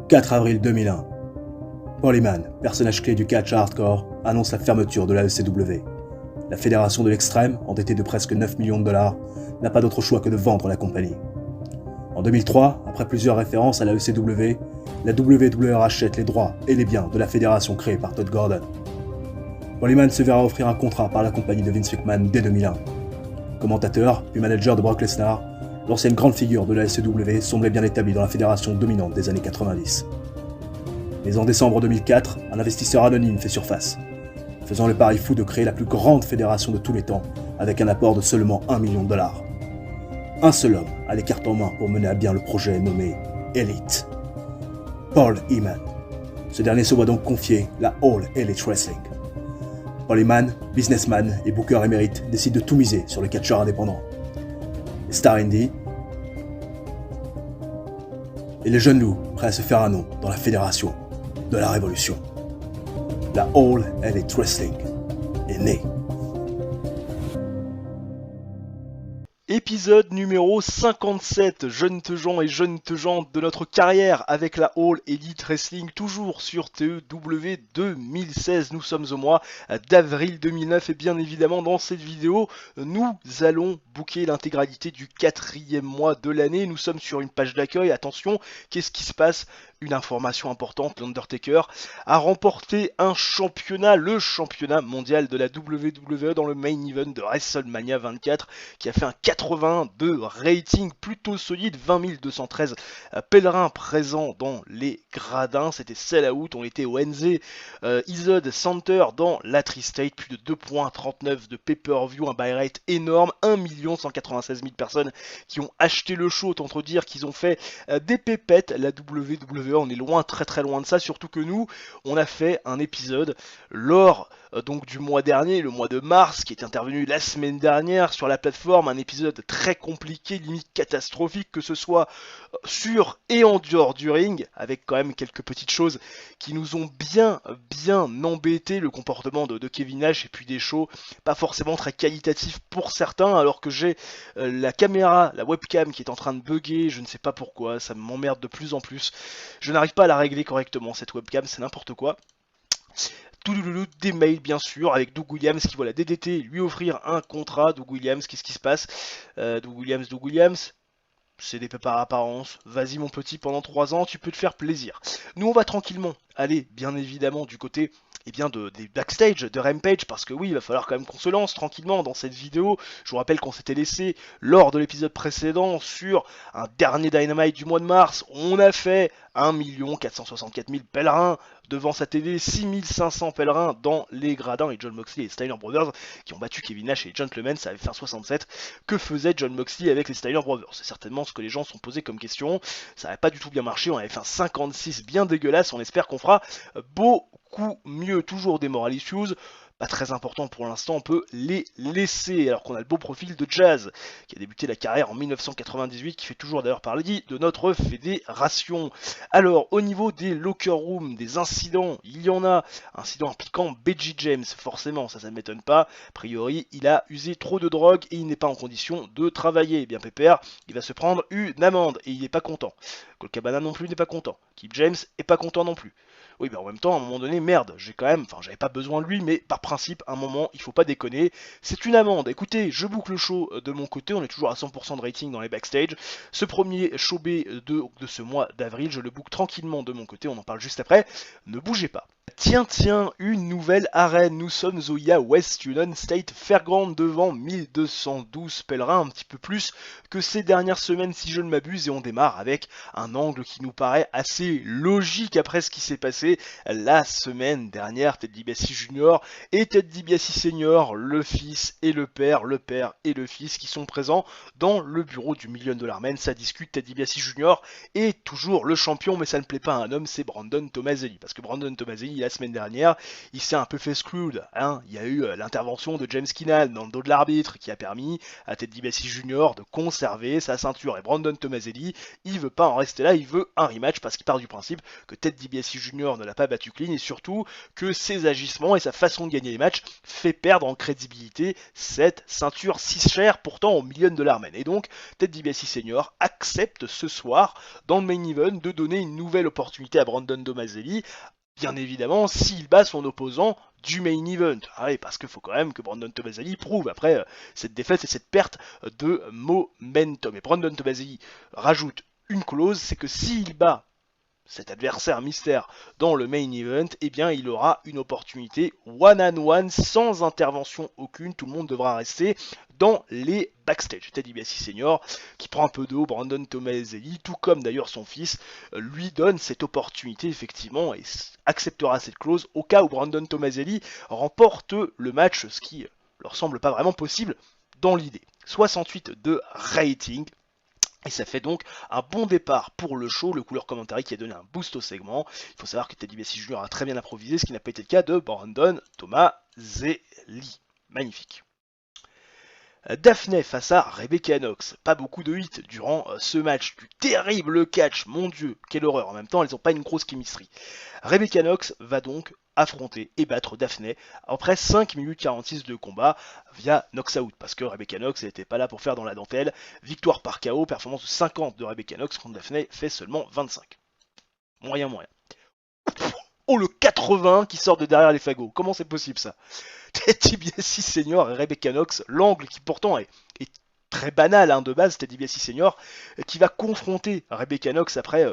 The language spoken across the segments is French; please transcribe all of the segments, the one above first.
4 avril 2001. Paul Heyman, personnage clé du catch hardcore, annonce la fermeture de la ECW. La fédération de l'extrême, endettée de presque 9 millions de dollars, n'a pas d'autre choix que de vendre la compagnie. En 2003, après plusieurs références à la ECW, la WWE rachète les droits et les biens de la fédération créée par Todd Gordon. Paul Heyman se verra offrir un contrat par la compagnie de Vince McMahon dès 2001. Commentateur, puis manager de Brock Lesnar, l'ancienne grande figure de la ECW semblait bien établi dans la fédération dominante des années 90. Mais en décembre 2004, un investisseur anonyme fait surface, faisant le pari fou de créer la plus grande fédération de tous les temps avec un apport de seulement 1 million de dollars. Un seul homme a les cartes en main pour mener à bien le projet nommé Elite. Paul Heyman. Ce dernier se voit donc confier la All Elite Wrestling. Paul Heyman, businessman et booker émérite, décide de tout miser sur le catcheur indépendant. Les stars indie et les jeunes loups prêts à se faire un nom dans la fédération de la révolution. La All Elite Wrestling est née. Épisode numéro 57, jeunes teujants et jeunes teujantes de notre carrière avec la All Elite Wrestling, toujours sur TEW 2016. Nous sommes au mois d'avril 2009 et bien évidemment dans cette vidéo, nous allons booker l'intégralité du 4e mois de l'année. Nous sommes sur une page d'accueil, attention, qu'est-ce qui se passe ? Une information importante, l'Undertaker a remporté un championnat, le championnat mondial de la WWE dans le main event de WrestleMania 24 qui a fait un 82 rating plutôt solide, 20 213 pèlerins présents dans les gradins, c'était sell out, on était au NZ Izod Center dans la Tri-State, plus de 2.39 de pay-per-view, un buy rate énorme, 1 196 000 personnes qui ont acheté le show, autant dire qu'ils ont fait des pépettes, la WWE, on est loin, très très loin de ça, surtout que nous, on a fait un épisode lors donc du mois dernier, le mois de mars, qui est intervenu la semaine dernière sur la plateforme, un épisode très compliqué, limite catastrophique, que ce soit sur et en dehors du ring, avec quand même quelques petites choses qui nous ont bien embêté, le comportement de Kevin Nash et puis des shows pas forcément très qualitatifs pour certains, alors que j'ai la caméra, la webcam qui est en train de bugger, je ne sais pas pourquoi, ça m'emmerde de plus en plus, je n'arrive pas à la régler correctement cette webcam, c'est n'importe quoi. Des mails bien sûr avec Doug Williams qui voit la DDT lui offrir un contrat. Doug Williams, qu'est-ce qui se passe? Doug Williams, c'est des par apparence, vas-y mon petit, pendant 3 ans tu peux te faire plaisir. Nous on va tranquillement aller bien évidemment du côté des backstage de Rampage, parce que oui, il va falloir quand même qu'on se lance tranquillement dans cette vidéo. Je vous rappelle qu'on s'était laissé lors de l'épisode précédent sur un dernier Dynamite du mois de mars. On a fait 1 464 000 pèlerins devant sa télé, 6500 pèlerins dans les gradins, et John Moxley et Steiner Brothers qui ont battu Kevin Nash et les Gentlemen, ça avait fait un 67. Que faisait John Moxley avec les Steiner Brothers? C'est certainement ce que les gens se sont posés comme question. Ça n'avait pas du tout bien marché, on avait fait un 56 bien dégueulasse, on espère qu'on fera beaucoup mieux. Toujours des moral issues, pas très important pour l'instant, on peut les laisser, alors qu'on a le beau profil de Jazz, qui a débuté la carrière en 1998, qui fait toujours d'ailleurs parler de notre fédération. Alors, au niveau des locker rooms, des incidents, il y en a. Incident impliquant BG James, forcément, ça ne m'étonne pas. A priori, il a usé trop de drogue et il n'est pas en condition de travailler. Eh bien, Pépère, il va se prendre une amende et il n'est pas content. Colt Cabana non plus n'est pas content. Kip James est pas content non plus. Oui, mais en même temps, à un moment donné, merde, j'avais pas besoin de lui, mais par principe, à un moment, il faut pas déconner. C'est une amende. Écoutez, je boucle le show de mon côté, on est toujours à 100% de rating dans les backstage. Ce premier show B de ce mois d'avril, je le boucle tranquillement de mon côté, on en parle juste après. Ne bougez pas. Tiens, une nouvelle arène. Nous sommes au Ya West Union State Fairground devant 1212 pèlerins, un petit peu plus que ces dernières semaines si je ne m'abuse, et on démarre avec un angle qui nous paraît assez logique après ce qui s'est passé la semaine dernière. Ted DiBiase Jr. et Ted DiBiase Sr., le fils et le père et le fils qui sont présents dans le bureau du $1 Million Man. Ça discute. Ted DiBiase Jr. est toujours le champion, mais ça ne plaît pas à un homme, c'est Brandon Tomaselli, parce que Brandon Tomaselli Tomaselli la semaine dernière, il s'est un peu fait screwed. Hein. Il y a eu l'intervention de James Keenan dans le dos de l'arbitre qui a permis à Ted DiBiase Jr. de conserver sa ceinture. Et Brandon Tomaselli, il veut pas en rester là, il veut un rematch parce qu'il part du principe que Ted DiBiase Jr. ne l'a pas battu clean et surtout que ses agissements et sa façon de gagner les matchs fait perdre en crédibilité cette ceinture si chère pourtant aux millions de dollars. Et donc, Ted DiBiase Sr. accepte ce soir dans le main event de donner une nouvelle opportunité à Brandon Tomaselli, bien évidemment s'il bat son opposant du main event. Ah oui, parce qu'il faut quand même que Brandon Tomaselli prouve après cette défaite et cette perte de momentum. Et Brandon Tomaselli rajoute une clause, c'est que s'il bat cet adversaire mystère dans le main event, eh bien il aura une opportunité one-on-one sans intervention aucune. Tout le monde devra rester dans les backstage. Ted DiBiase Senior, qui prend un peu d'eau, Brandon Tomaselli, tout comme d'ailleurs son fils, lui donne cette opportunité effectivement et acceptera cette clause au cas où Brandon Tomaselli remporte le match, ce qui leur semble pas vraiment possible dans l'idée. 68 de rating. Et ça fait donc un bon départ pour le show, le couleur commentary qui a donné un boost au segment. Il faut savoir que Ted DiBiase Jr. a très bien improvisé, ce qui n'a pas été le cas de Brandon Tomaselli. Magnifique. Daphne face à Rebecca Knox. Pas beaucoup de hits durant ce match. Du terrible catch, mon dieu, quelle horreur. En même temps, elles n'ont pas une grosse chemistry. Rebecca Knox va donc affronter et battre Daphne après 5 minutes 46 de combat via Knox out. Parce que Rebecca Knox n'était pas là pour faire dans la dentelle. Victoire par KO, performance de 50 de Rebecca Knox contre Daphne fait seulement 25. Moyen. Oh, le 80 qui sort de derrière les fagots. Comment c'est possible ça? Ted DiBiase Senior et Rebecca Knox, l'angle qui pourtant est très banal de base, Ted DiBiase Senior, qui va confronter Rebecca Knox après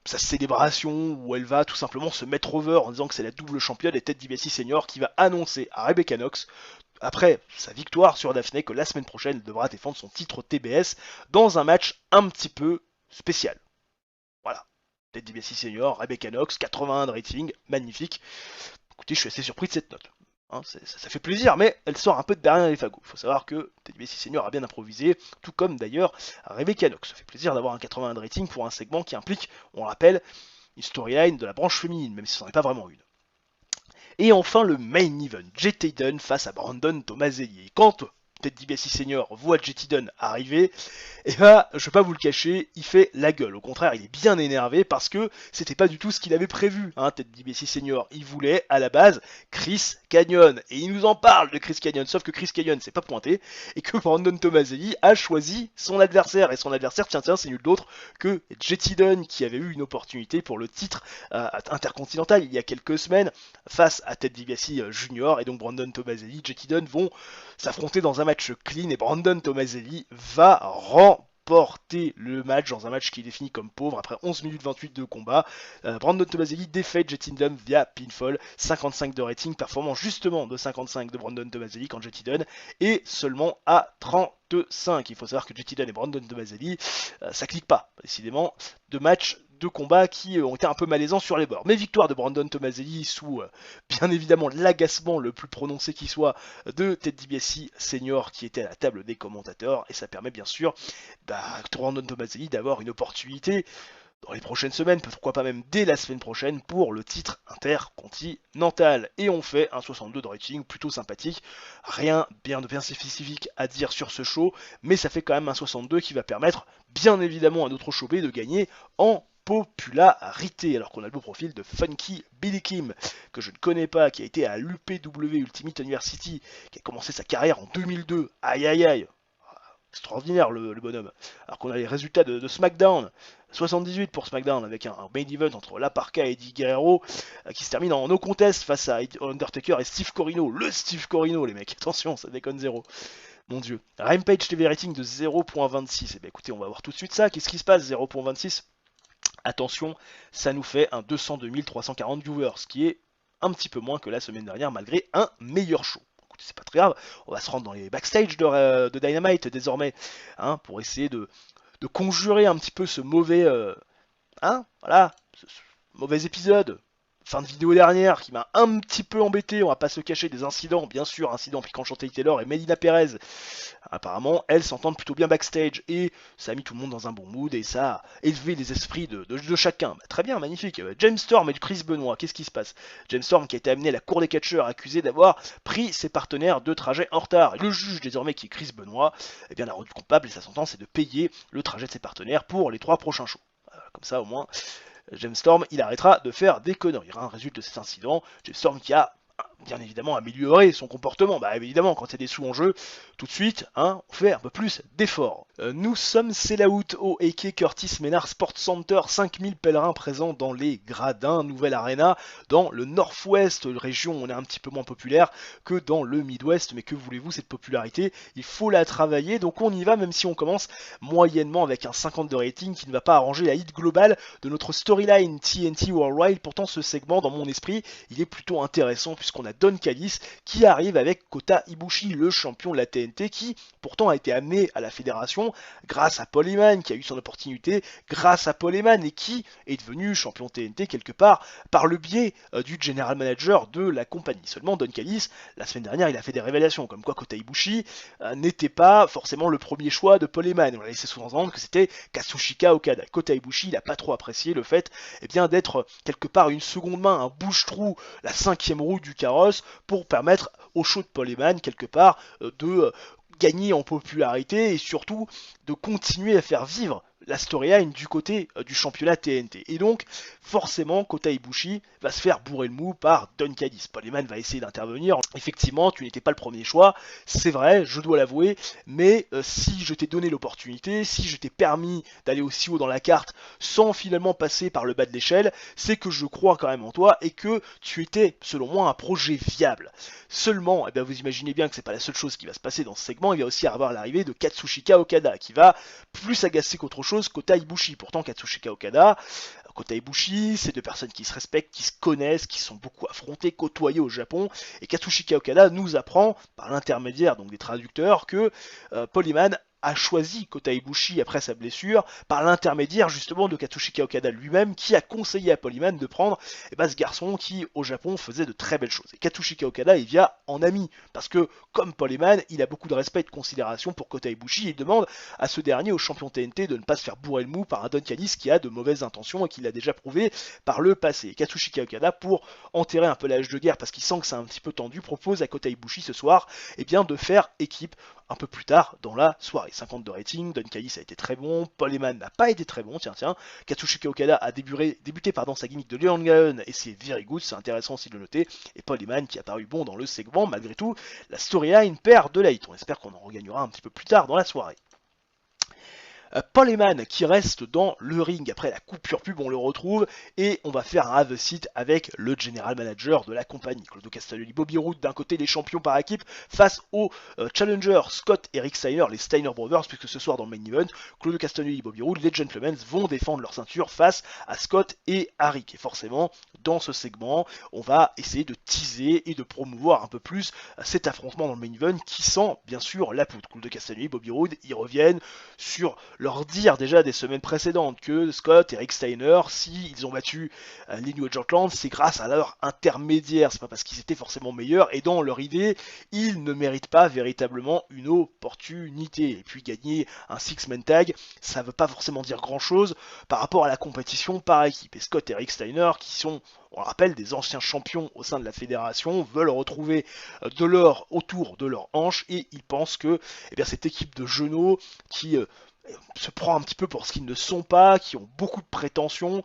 sa célébration où elle va tout simplement se mettre over en disant que c'est la double championne et Ted DiBiase Senior qui va annoncer à Rebecca Knox après sa victoire sur Daphne que la semaine prochaine elle devra défendre son titre TBS dans un match un petit peu spécial. Voilà. Ted DiBiase Senior, Rebecca Knox, 81 de rating, magnifique. Écoutez, je suis assez surpris de cette note. Hein, ça fait plaisir, mais elle sort un peu de derrière les fagots. Il faut savoir que Ted DiBiase Senior a bien improvisé, tout comme d'ailleurs Rebecca Knox. Ça fait plaisir d'avoir un 81 de rating pour un segment qui implique, on rappelle, une storyline de la branche féminine, même si ce n'en est pas vraiment une. Et enfin le main event, Jet Hayden face à Brandon Tomaselli. Et quand Ted DiBiase Senior voit Jet Hayden arriver, et je vais pas vous le cacher, il fait la gueule. Au contraire, il est bien énervé parce que c'était pas du tout ce qu'il avait prévu. Ted DiBiase Senior, il voulait à la base Chris Kanyon. Et il nous en parle de Chris Kanyon, sauf que Chris Kanyon s'est pas pointé et que Brandon Tomaselli a choisi son adversaire. Et son adversaire, tiens, c'est nul d'autre que Jet Hayden qui avait eu une opportunité pour le titre intercontinental il y a quelques semaines face à Ted DiBiase Jr. Et donc Brandon Tomaselli, Jet Hayden vont s'affronter dans un match clean et Brandon Tomaselli va remporter le match dans un match qui est défini comme pauvre après 11 minutes 28 de combat. Brandon Tomaselli défait Jet Hayden via pinfall, 55 de rating, performant justement de 55 de Brandon Tomaselli quand Jet Hayden est seulement à 35. Il faut savoir que Jet Hayden et Brandon Tomaselli, ça clique pas, décidément, de matchs de combats qui ont été un peu malaisants sur les bords. Mais victoire de Brandon Tomaselli sous, bien évidemment, l'agacement le plus prononcé qui soit de Ted DiBiase Senior qui était à la table des commentateurs. Et ça permet bien sûr à Brandon Tomaselli d'avoir une opportunité dans les prochaines semaines, pourquoi pas même dès la semaine prochaine, pour le titre intercontinental. Et on fait un 62 de rating, plutôt sympathique. Rien bien spécifique à dire sur ce show, mais ça fait quand même un 62 qui va permettre, bien évidemment, à notre show B de gagner en popularité, alors qu'on a le beau profil de Funky Billy Kim, que je ne connais pas, qui a été à l'UPW Ultimate University, qui a commencé sa carrière en 2002, aïe, extraordinaire le bonhomme, alors qu'on a les résultats de SmackDown, 78 pour SmackDown, avec un main event entre La Parka et Eddie Guerrero, qui se termine en no contest face à Undertaker et Steve Corino, le Steve Corino les mecs, attention, ça déconne zéro. Mon dieu. Rampage TV rating de 0.26, et bien écoutez, on va voir tout de suite ça, qu'est-ce qui se passe, 0.26. Attention, ça nous fait un 202 340 viewers, ce qui est un petit peu moins que la semaine dernière, malgré un meilleur show. Écoutez, c'est pas très grave, on va se rendre dans les backstage de Dynamite désormais, pour essayer de conjurer un petit peu ce mauvais, ce mauvais épisode. fin de vidéo dernière qui m'a un petit peu embêté, on va pas se cacher, des incidents, bien sûr, incidents piquant Chanté Taylor et Melina Perez. Apparemment, elles s'entendent plutôt bien backstage et ça a mis tout le monde dans un bon mood et ça a élevé les esprits de chacun. Bah, très bien, magnifique. James Storm et Chris Benoit, qu'est-ce qui se passe? James Storm qui a été amené à la cour des catcheurs accusé d'avoir pris ses partenaires de trajet en retard. Et le juge désormais qui est Chris Benoit, eh bien l'a rendu coupable et sa sentence est de payer le trajet de ses partenaires pour les 3 prochains shows. Comme ça au moins, James Storm il arrêtera de faire des conneries. Un résultat de cet incident, James Storm qui a bien évidemment améliorer son comportement. Bah évidemment, quand il y a des sous en jeu, tout de suite, hein, on fait un peu plus d'efforts. Nous sommes sell-out au AK Curtis Ménard Sports Center, 5000 pèlerins présents dans les gradins, nouvelle arena, dans le Nord-Ouest, région où on est un petit peu moins populaire que dans le Midwest, mais que voulez-vous, cette popularité, il faut la travailler, donc on y va, même si on commence moyennement avec un 50 de rating qui ne va pas arranger la hit globale de notre storyline TNT Worldwide. Pourtant, ce segment, dans mon esprit, il est plutôt intéressant, puisqu'on a Don Callis qui arrive avec Kota Ibushi, le champion de la TNT, qui pourtant a été amené à la fédération grâce à Paul Heyman, qui a eu son opportunité grâce à Paul Heyman et qui est devenu champion TNT quelque part par le biais du general manager de la compagnie. Seulement Don Callis, la semaine dernière, il a fait des révélations comme quoi Kota Ibushi n'était pas forcément le premier choix de Paul Heyman. On a laissé sous-entendre que c'était Katsushika Okada. Kota Ibushi, il n'a pas trop apprécié le fait d'être quelque part une seconde main, un bouche-trou, la 5e roue du carrosse pour permettre au show de Paul Heyman quelque part de gagner en popularité et surtout de continuer à faire vivre la storyline du côté du championnat TNT. Et donc, forcément, Kota Ibushi va se faire bourrer le mou par Don Callis. Paul Heyman va essayer d'intervenir. Effectivement, tu n'étais pas le premier choix, c'est vrai, je dois l'avouer, mais si je t'ai donné l'opportunité, si je t'ai permis d'aller aussi haut dans la carte sans finalement passer par le bas de l'échelle, c'est que je crois quand même en toi et que tu étais, selon moi, un projet viable. Seulement, eh bien, vous imaginez bien que c'est pas la seule chose qui va se passer dans ce segment, il va aussi y avoir l'arrivée de Katsushika Okada, qui va plus agacer qu'autre chose Kota Ibushi. Pourtant, Katsushika Okada, Kota Ibushi, c'est deux personnes qui se respectent, qui se connaissent, qui sont beaucoup affrontées, côtoyées au Japon. Et Katsushika Okada nous apprend, par l'intermédiaire donc des traducteurs, que Paul Heyman a choisi Kota Ibushi après sa blessure par l'intermédiaire justement de Katsushika Okada lui-même qui a conseillé à Paul Heyman de prendre ce garçon qui au Japon faisait de très belles choses. Et Katsushika Okada il vient en ami parce que comme Paul Heyman il a beaucoup de respect et de considération pour Kota Ibushi et il demande à ce dernier, au champion TNT, de ne pas se faire bourrer le mou par un Don Callis qui a de mauvaises intentions et qui l'a déjà prouvé par le passé. Et Katsushika Okada, pour enterrer un peu l'âge de guerre parce qu'il sent que c'est un petit peu tendu, propose à Kota Ibushi ce soir de faire équipe un peu plus tard dans la soirée. 50 de rating, Don Callis a été très bon, Paul Heyman n'a pas été très bon, tiens, Katsushika Okada a débuté sa gimmick de Leon Gaon et c'est very good, c'est intéressant aussi de le noter, et Paul Heyman qui a paru bon dans le segment, malgré tout, la storyline perd de la hit, on espère qu'on en regagnera un petit peu plus tard dans la soirée. Paul Heyman qui reste dans le ring après la coupure pub, on le retrouve et on va faire un have a seat avec le general manager de la compagnie. Claudio Castagnoli, Bobby Roode d'un côté, les champions par équipe face aux challengers Scott et Rick Steiner, les Steiner Brothers, puisque ce soir dans le main event, Claudio Castagnoli et Bobby Roode, les gentlemen, vont défendre leur ceinture face à Scott et à Rick. Et forcément, dans ce segment, on va essayer de teaser et de promouvoir un peu plus cet affrontement dans le main event qui sent bien sûr la poudre. Claudio Castagnoli et Bobby Roode, ils reviennent sur leur dire déjà des semaines précédentes que Scott et Rick Steiner, s'ils ont battu les New Age Outlands, c'est grâce à leur intermédiaire, c'est pas parce qu'ils étaient forcément meilleurs, et dans leur idée, ils ne méritent pas véritablement une opportunité. Et puis gagner un six-man tag, ça veut pas forcément dire grand-chose par rapport à la compétition par équipe. Et Scott et Rick Steiner, qui sont, on le rappelle, des anciens champions au sein de la fédération, veulent retrouver de l'or autour de leur hanche, et ils pensent que cette équipe de genoux qui se prend un petit peu pour ce qu'ils ne sont pas, qui ont beaucoup de prétentions,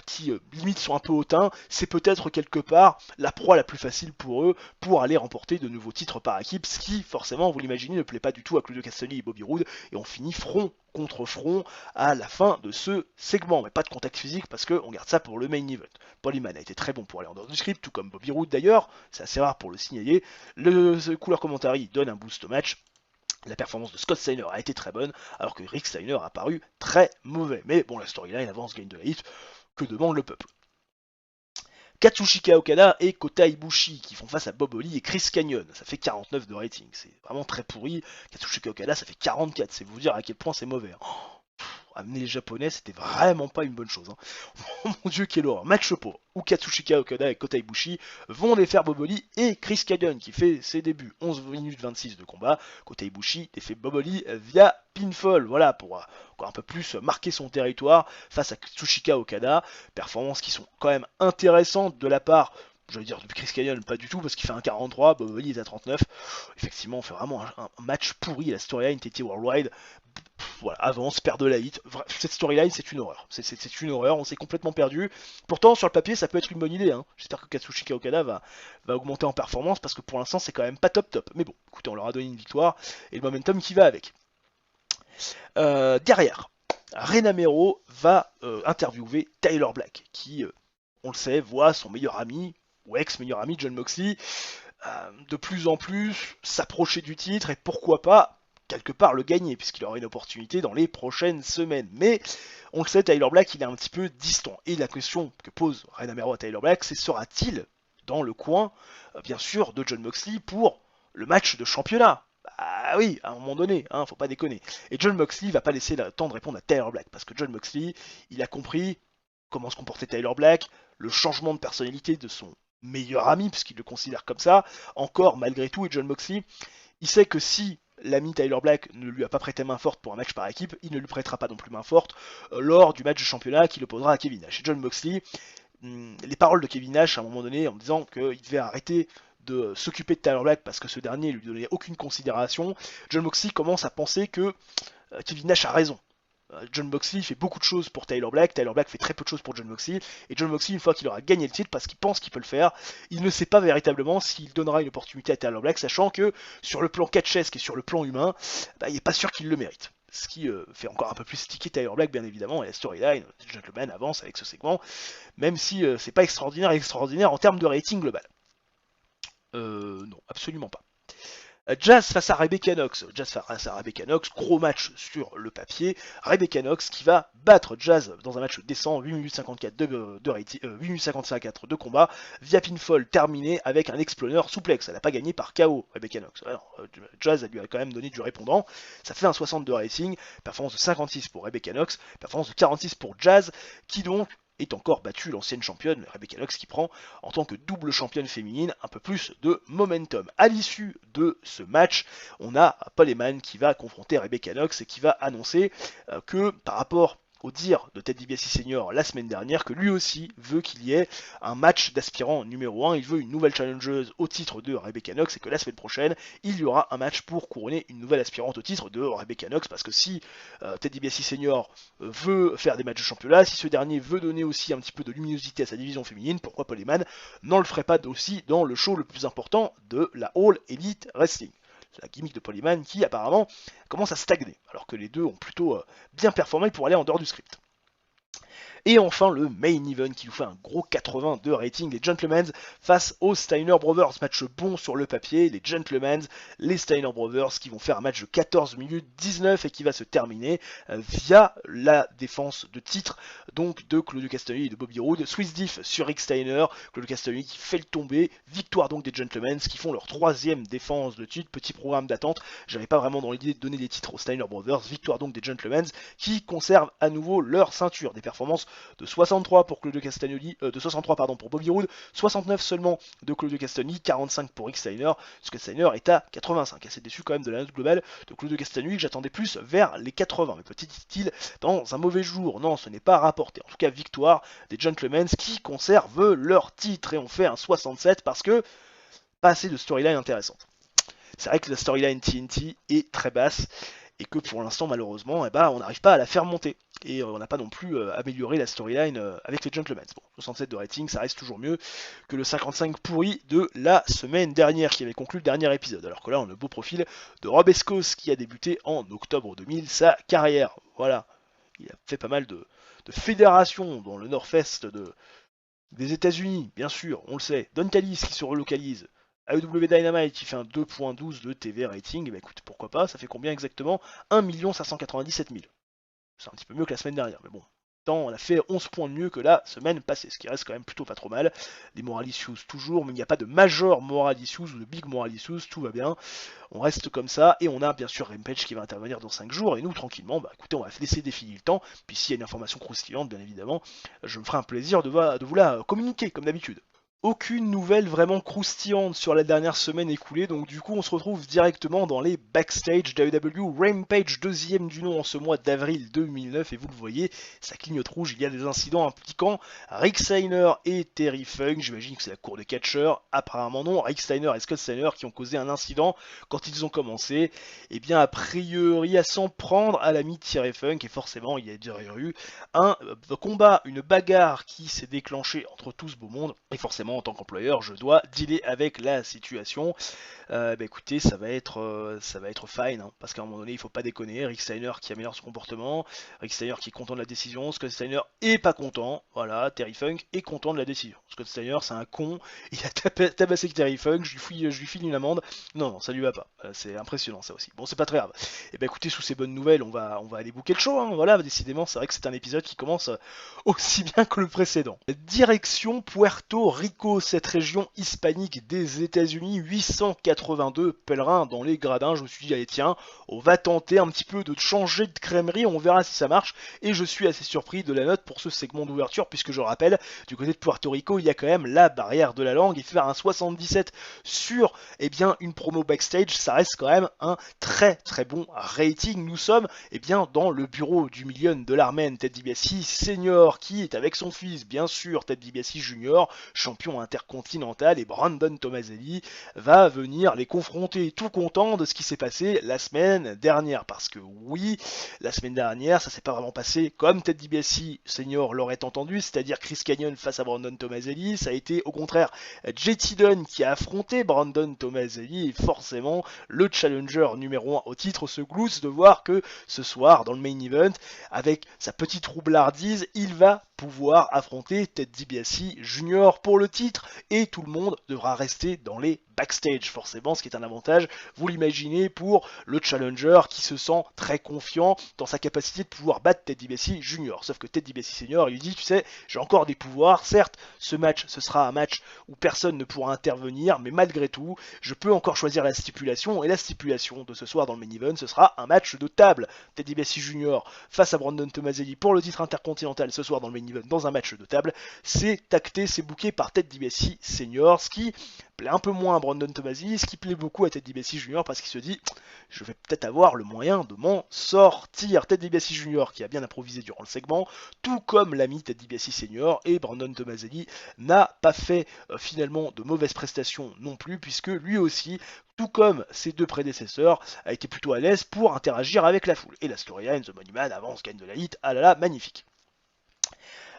qui limite sont un peu hautains, c'est peut-être quelque part la proie la plus facile pour eux pour aller remporter de nouveaux titres par équipe, ce qui forcément, vous l'imaginez, ne plaît pas du tout à Claudio Castagnoli et Bobby Roode, et on finit front contre front à la fin de ce segment, mais pas de contact physique parce qu'on garde ça pour le main event. Paul Heyman a été très bon pour aller en dehors du script, tout comme Bobby Roode d'ailleurs, c'est assez rare pour le signaler, le couleur commentary donne un boost au match. La performance de Scott Steiner a été très bonne, alors que Rick Steiner a paru très mauvais. Mais bon, la storyline avance, gagne de la hit, que demande le peuple. Katsushika Okada et Kota Ibushi qui font face à Bob Holly et Chris Canyon. Ça fait 49 de rating, c'est vraiment très pourri. Katsushika Okada, ça fait 44, c'est vous dire à quel point c'est mauvais. amener les japonais, c'était vraiment pas une bonne chose. Hein. Oh mon dieu, quelle horreur. Match pauvre, où Katsushika Okada et Kota Ibushi vont défaire Boboli et Chris Kagan qui fait ses débuts. 11 minutes 26 de combat. Kota Ibushi défait Boboli via pinfall, voilà, pour encore un peu plus marquer son territoire face à Katsushika Okada. Performances qui sont quand même intéressantes de la part, je vais dire de Chris Canyon, pas du tout, parce qu'il fait un 43, Boboli est à 39. Effectivement, on fait vraiment un match pourri. La storyline TT Worldwide, voilà, avance, perd de la hit. Cette storyline, c'est une horreur. C'est une horreur, on s'est complètement perdu. Pourtant, sur le papier, ça peut être une bonne idée. Hein. J'espère que Katsushika Okada va augmenter en performance, parce que pour l'instant, c'est quand même pas top top. Mais bon, écoutez, on leur a donné une victoire, et le momentum qui va avec. Derrière, Rena Mero va interviewer Tyler Black, qui, on le sait, voit son meilleur ami, ou ex-meilleur ami, Jon Moxley, de plus en plus s'approcher du titre, et pourquoi pas, quelque part, le gagner, puisqu'il aura une opportunité dans les prochaines semaines. Mais, on le sait, Tyler Black, il est un petit peu distant. Et la question que pose Rena Mero à Tyler Black, c'est sera-t-il dans le coin, bien sûr, de Jon Moxley pour le match de championnat? Ah oui, à un moment donné, hein, faut pas déconner. Et Jon Moxley va pas laisser le temps de répondre à Tyler Black, parce que Jon Moxley, il a compris comment se comportait Tyler Black, le changement de personnalité de son meilleur ami, puisqu'il le considère comme ça, encore malgré tout, et Jon Moxley, il sait que si l'ami Tyler Black ne lui a pas prêté main forte pour un match par équipe, il ne lui prêtera pas non plus main forte lors du match de championnat qu'il opposera à Kevin Nash. Et Jon Moxley, les paroles de Kevin Nash à un moment donné en disant qu'il devait arrêter de s'occuper de Tyler Black parce que ce dernier lui donnait aucune considération, Jon Moxley commence à penser que Kevin Nash a raison. Jon Moxley fait beaucoup de choses pour Tyler Black fait très peu de choses pour Jon Moxley, et Jon Moxley, une fois qu'il aura gagné le titre, parce qu'il pense qu'il peut le faire, il ne sait pas véritablement s'il donnera une opportunité à Tyler Black, sachant que sur le plan catchesque et sur le plan humain, il n'est pas sûr qu'il le mérite. Ce qui fait encore un peu plus sticker Tyler Black, bien évidemment, et la storyline, The Gentleman avance avec ce segment, même si c'est pas extraordinaire en termes de rating global. Non, absolument pas. Jazz face à Rebecca Knox. Jazz face à Rebecca Knox, gros match sur le papier. Rebecca Knox qui va battre Jazz dans un match décent, 8 minutes 54 de rating, 8 minutes 54 de combat, via pinfall terminé avec un exploder souplex. Elle n'a pas gagné par KO, Rebecca Knox. Alors, Jazz elle lui a quand même donné du répondant. Ça fait un 60 de rating, performance de 56 pour Rebecca Knox, performance de 46 pour Jazz, qui donc est encore battue l'ancienne championne Rebecca Knox qui prend en tant que double championne féminine un peu plus de momentum. À l'issue de ce match, on a Paul Heyman qui va confronter Rebecca Knox et qui va annoncer que par rapport au dire de Ted DiBiase Senior la semaine dernière, que lui aussi veut qu'il y ait un match d'aspirant numéro 1, il veut une nouvelle challengeuse au titre de Rebecca Knox, et que la semaine prochaine, il y aura un match pour couronner une nouvelle aspirante au titre de Rebecca Knox, parce que si Ted DiBiase Senior veut faire des matchs de championnat, si ce dernier veut donner aussi un petit peu de luminosité à sa division féminine, pourquoi Paul Heyman n'en le ferait pas aussi dans le show le plus important de la All Elite Wrestling? La gimmick de Paul Heyman qui apparemment commence à stagner, alors que les deux ont plutôt bien performé pour aller en dehors du script. Et enfin le main event qui nous fait un gros 80 de rating, les Gentlemen face aux Steiner Brothers. Match bon sur le papier, les Gentlemen, les Steiner Brothers qui vont faire un match de 14 minutes 19 et qui va se terminer via la défense de titre donc de Claudio Castagnoli et de Bobby Roode. Swiss Diff sur Rick Steiner, Claudio Castagnoli qui fait le tomber, victoire donc des Gentlemen qui font leur troisième défense de titre, petit programme d'attente, j'avais pas vraiment dans l'idée de donner des titres aux Steiner Brothers, victoire donc des Gentlemen qui conservent à nouveau leur ceinture, des performances de 63 pour Claudio Castagnoli, de 63 pardon pour Bobby Roode, 69 seulement de Claudio Castagnoli, 45 pour Rick Steiner, parce que Steiner est à 85, assez déçu quand même de la note globale de Claudio Castagnoli que j'attendais plus vers les 80, mais petit-il dans un mauvais jour, non ce n'est pas rapporté, en tout cas victoire des Gentlemen qui conservent leur titre et on fait un 67 parce que pas assez de storyline intéressante. C'est vrai que la storyline TNT est très basse et que pour l'instant malheureusement on n'arrive pas à la faire monter et on n'a pas non plus amélioré la storyline avec les Gentlemen. Bon, 67 de rating ça reste toujours mieux que le 55 pourri de la semaine dernière qui avait conclu le dernier épisode, alors que là on a le beau profil de Rob Escos qui a débuté en octobre 2000 sa carrière. Voilà, il a fait pas mal de fédérations dans le nord-est des États-Unis, bien sûr, on le sait. Don Callis qui se relocalise. AEW Dynamite qui fait un 2.12 de TV rating, bah écoute, pourquoi pas, ça fait combien exactement 1 597 000. C'est un petit peu mieux que la semaine dernière, mais bon, on a fait 11 points de mieux que la semaine passée, ce qui reste quand même plutôt pas trop mal. Les moral issues toujours, mais il n'y a pas de major moral issues ou de big moral issues, tout va bien. On reste comme ça, et on a bien sûr Rampage qui va intervenir dans 5 jours, et nous tranquillement, bah écoutez, on va laisser défiler le temps, puis s'il y a une information croustillante, bien évidemment, je me ferai un plaisir de vous la communiquer, comme d'habitude. Aucune nouvelle vraiment croustillante sur la dernière semaine écoulée, donc du coup on se retrouve directement dans les backstage d'AEW Rampage, deuxième du nom en ce mois d'avril 2009, et vous le voyez, ça clignote rouge, il y a des incidents impliquant Rick Steiner et Terry Funk, j'imagine que c'est la cour de catcheurs, apparemment non, Rick Steiner et Scott Steiner qui ont causé un incident quand ils ont commencé, et bien a priori à s'en prendre à l'ami Terry Funk, et forcément il y a eu un combat, une bagarre qui s'est déclenchée entre tout ce beau monde, et forcément en tant qu'employeur, je dois dealer avec la situation. Écoutez, ça va être fine, hein, parce qu'à un moment donné, il faut pas déconner. Rick Steiner qui améliore son comportement, Rick Steiner qui est content de la décision, Scott Steiner est pas content, voilà, Terry Funk est content de la décision. Scott Steiner, c'est un con, il a tabassé Terry Funk, je lui file une amende. Non, ça lui va pas. C'est impressionnant ça aussi. Bon, c'est pas très grave. Et écoutez, sous ces bonnes nouvelles, on va aller bouquer le show, hein, voilà, décidément, c'est vrai que c'est un épisode qui commence aussi bien que le précédent. Direction Puerto Rico, cette région hispanique des États-Unis, 882 pèlerins dans les gradins. Je me suis dit, allez tiens, on va tenter un petit peu de changer de crèmerie, on verra si ça marche. Et je suis assez surpris de la note pour ce segment d'ouverture, puisque je rappelle, du côté de Puerto Rico, il y a quand même la barrière de la langue, et faire un 77 sur une promo backstage, ça reste quand même un très très bon rating. Nous sommes dans le bureau du $1 million Ted DiBiase Senior, qui est avec son fils, bien sûr, Ted DiBiase Junior, champion intercontinental, et Brandon Tomaselli va venir les confronter, tout content de ce qui s'est passé la semaine dernière, parce que oui, la semaine dernière, ça s'est pas vraiment passé comme Ted DiBiase Senior l'aurait entendu, c'est-à-dire Chris Kanyon face à Brandon Tomaselli. Ça a été au contraire JT Dunn qui a affronté Brandon Tomaselli, et forcément le challenger numéro 1 au titre se glousse de voir que ce soir, dans le main event, avec sa petite roublardise, il va pouvoir affronter Ted DiBiase Junior pour le titre, et tout le monde devra rester dans les backstage, forcément, ce qui est un avantage, vous l'imaginez, pour le challenger qui se sent très confiant dans sa capacité de pouvoir battre Ted DiBiase Junior. Sauf que Ted DiBiase Senior, il lui dit, tu sais, j'ai encore des pouvoirs, certes, ce match, ce sera un match où personne ne pourra intervenir, mais malgré tout, je peux encore choisir la stipulation, et la stipulation de ce soir dans le main event, ce sera un match de table. Ted DiBiase Junior face à Brandon Tomaselli pour le titre intercontinental ce soir dans le main event, dans un match de table, c'est tacté, c'est booké par Ted DiBiase Senior, ce qui plaît un peu moins à Brandon Tomaselli, ce qui plaît beaucoup à Ted DiBiase Junior, parce qu'il se dit, je vais peut-être avoir le moyen de m'en sortir. Ted DiBiase Junior qui a bien improvisé durant le segment, tout comme l'ami Ted DiBiase Senior, et Brandon Tomaselli n'a pas fait finalement de mauvaises prestations non plus, puisque lui aussi, tout comme ses deux prédécesseurs, a été plutôt à l'aise pour interagir avec la foule. Et la storyline, The Money Man avance, gagne de la hit, ah là là, magnifique.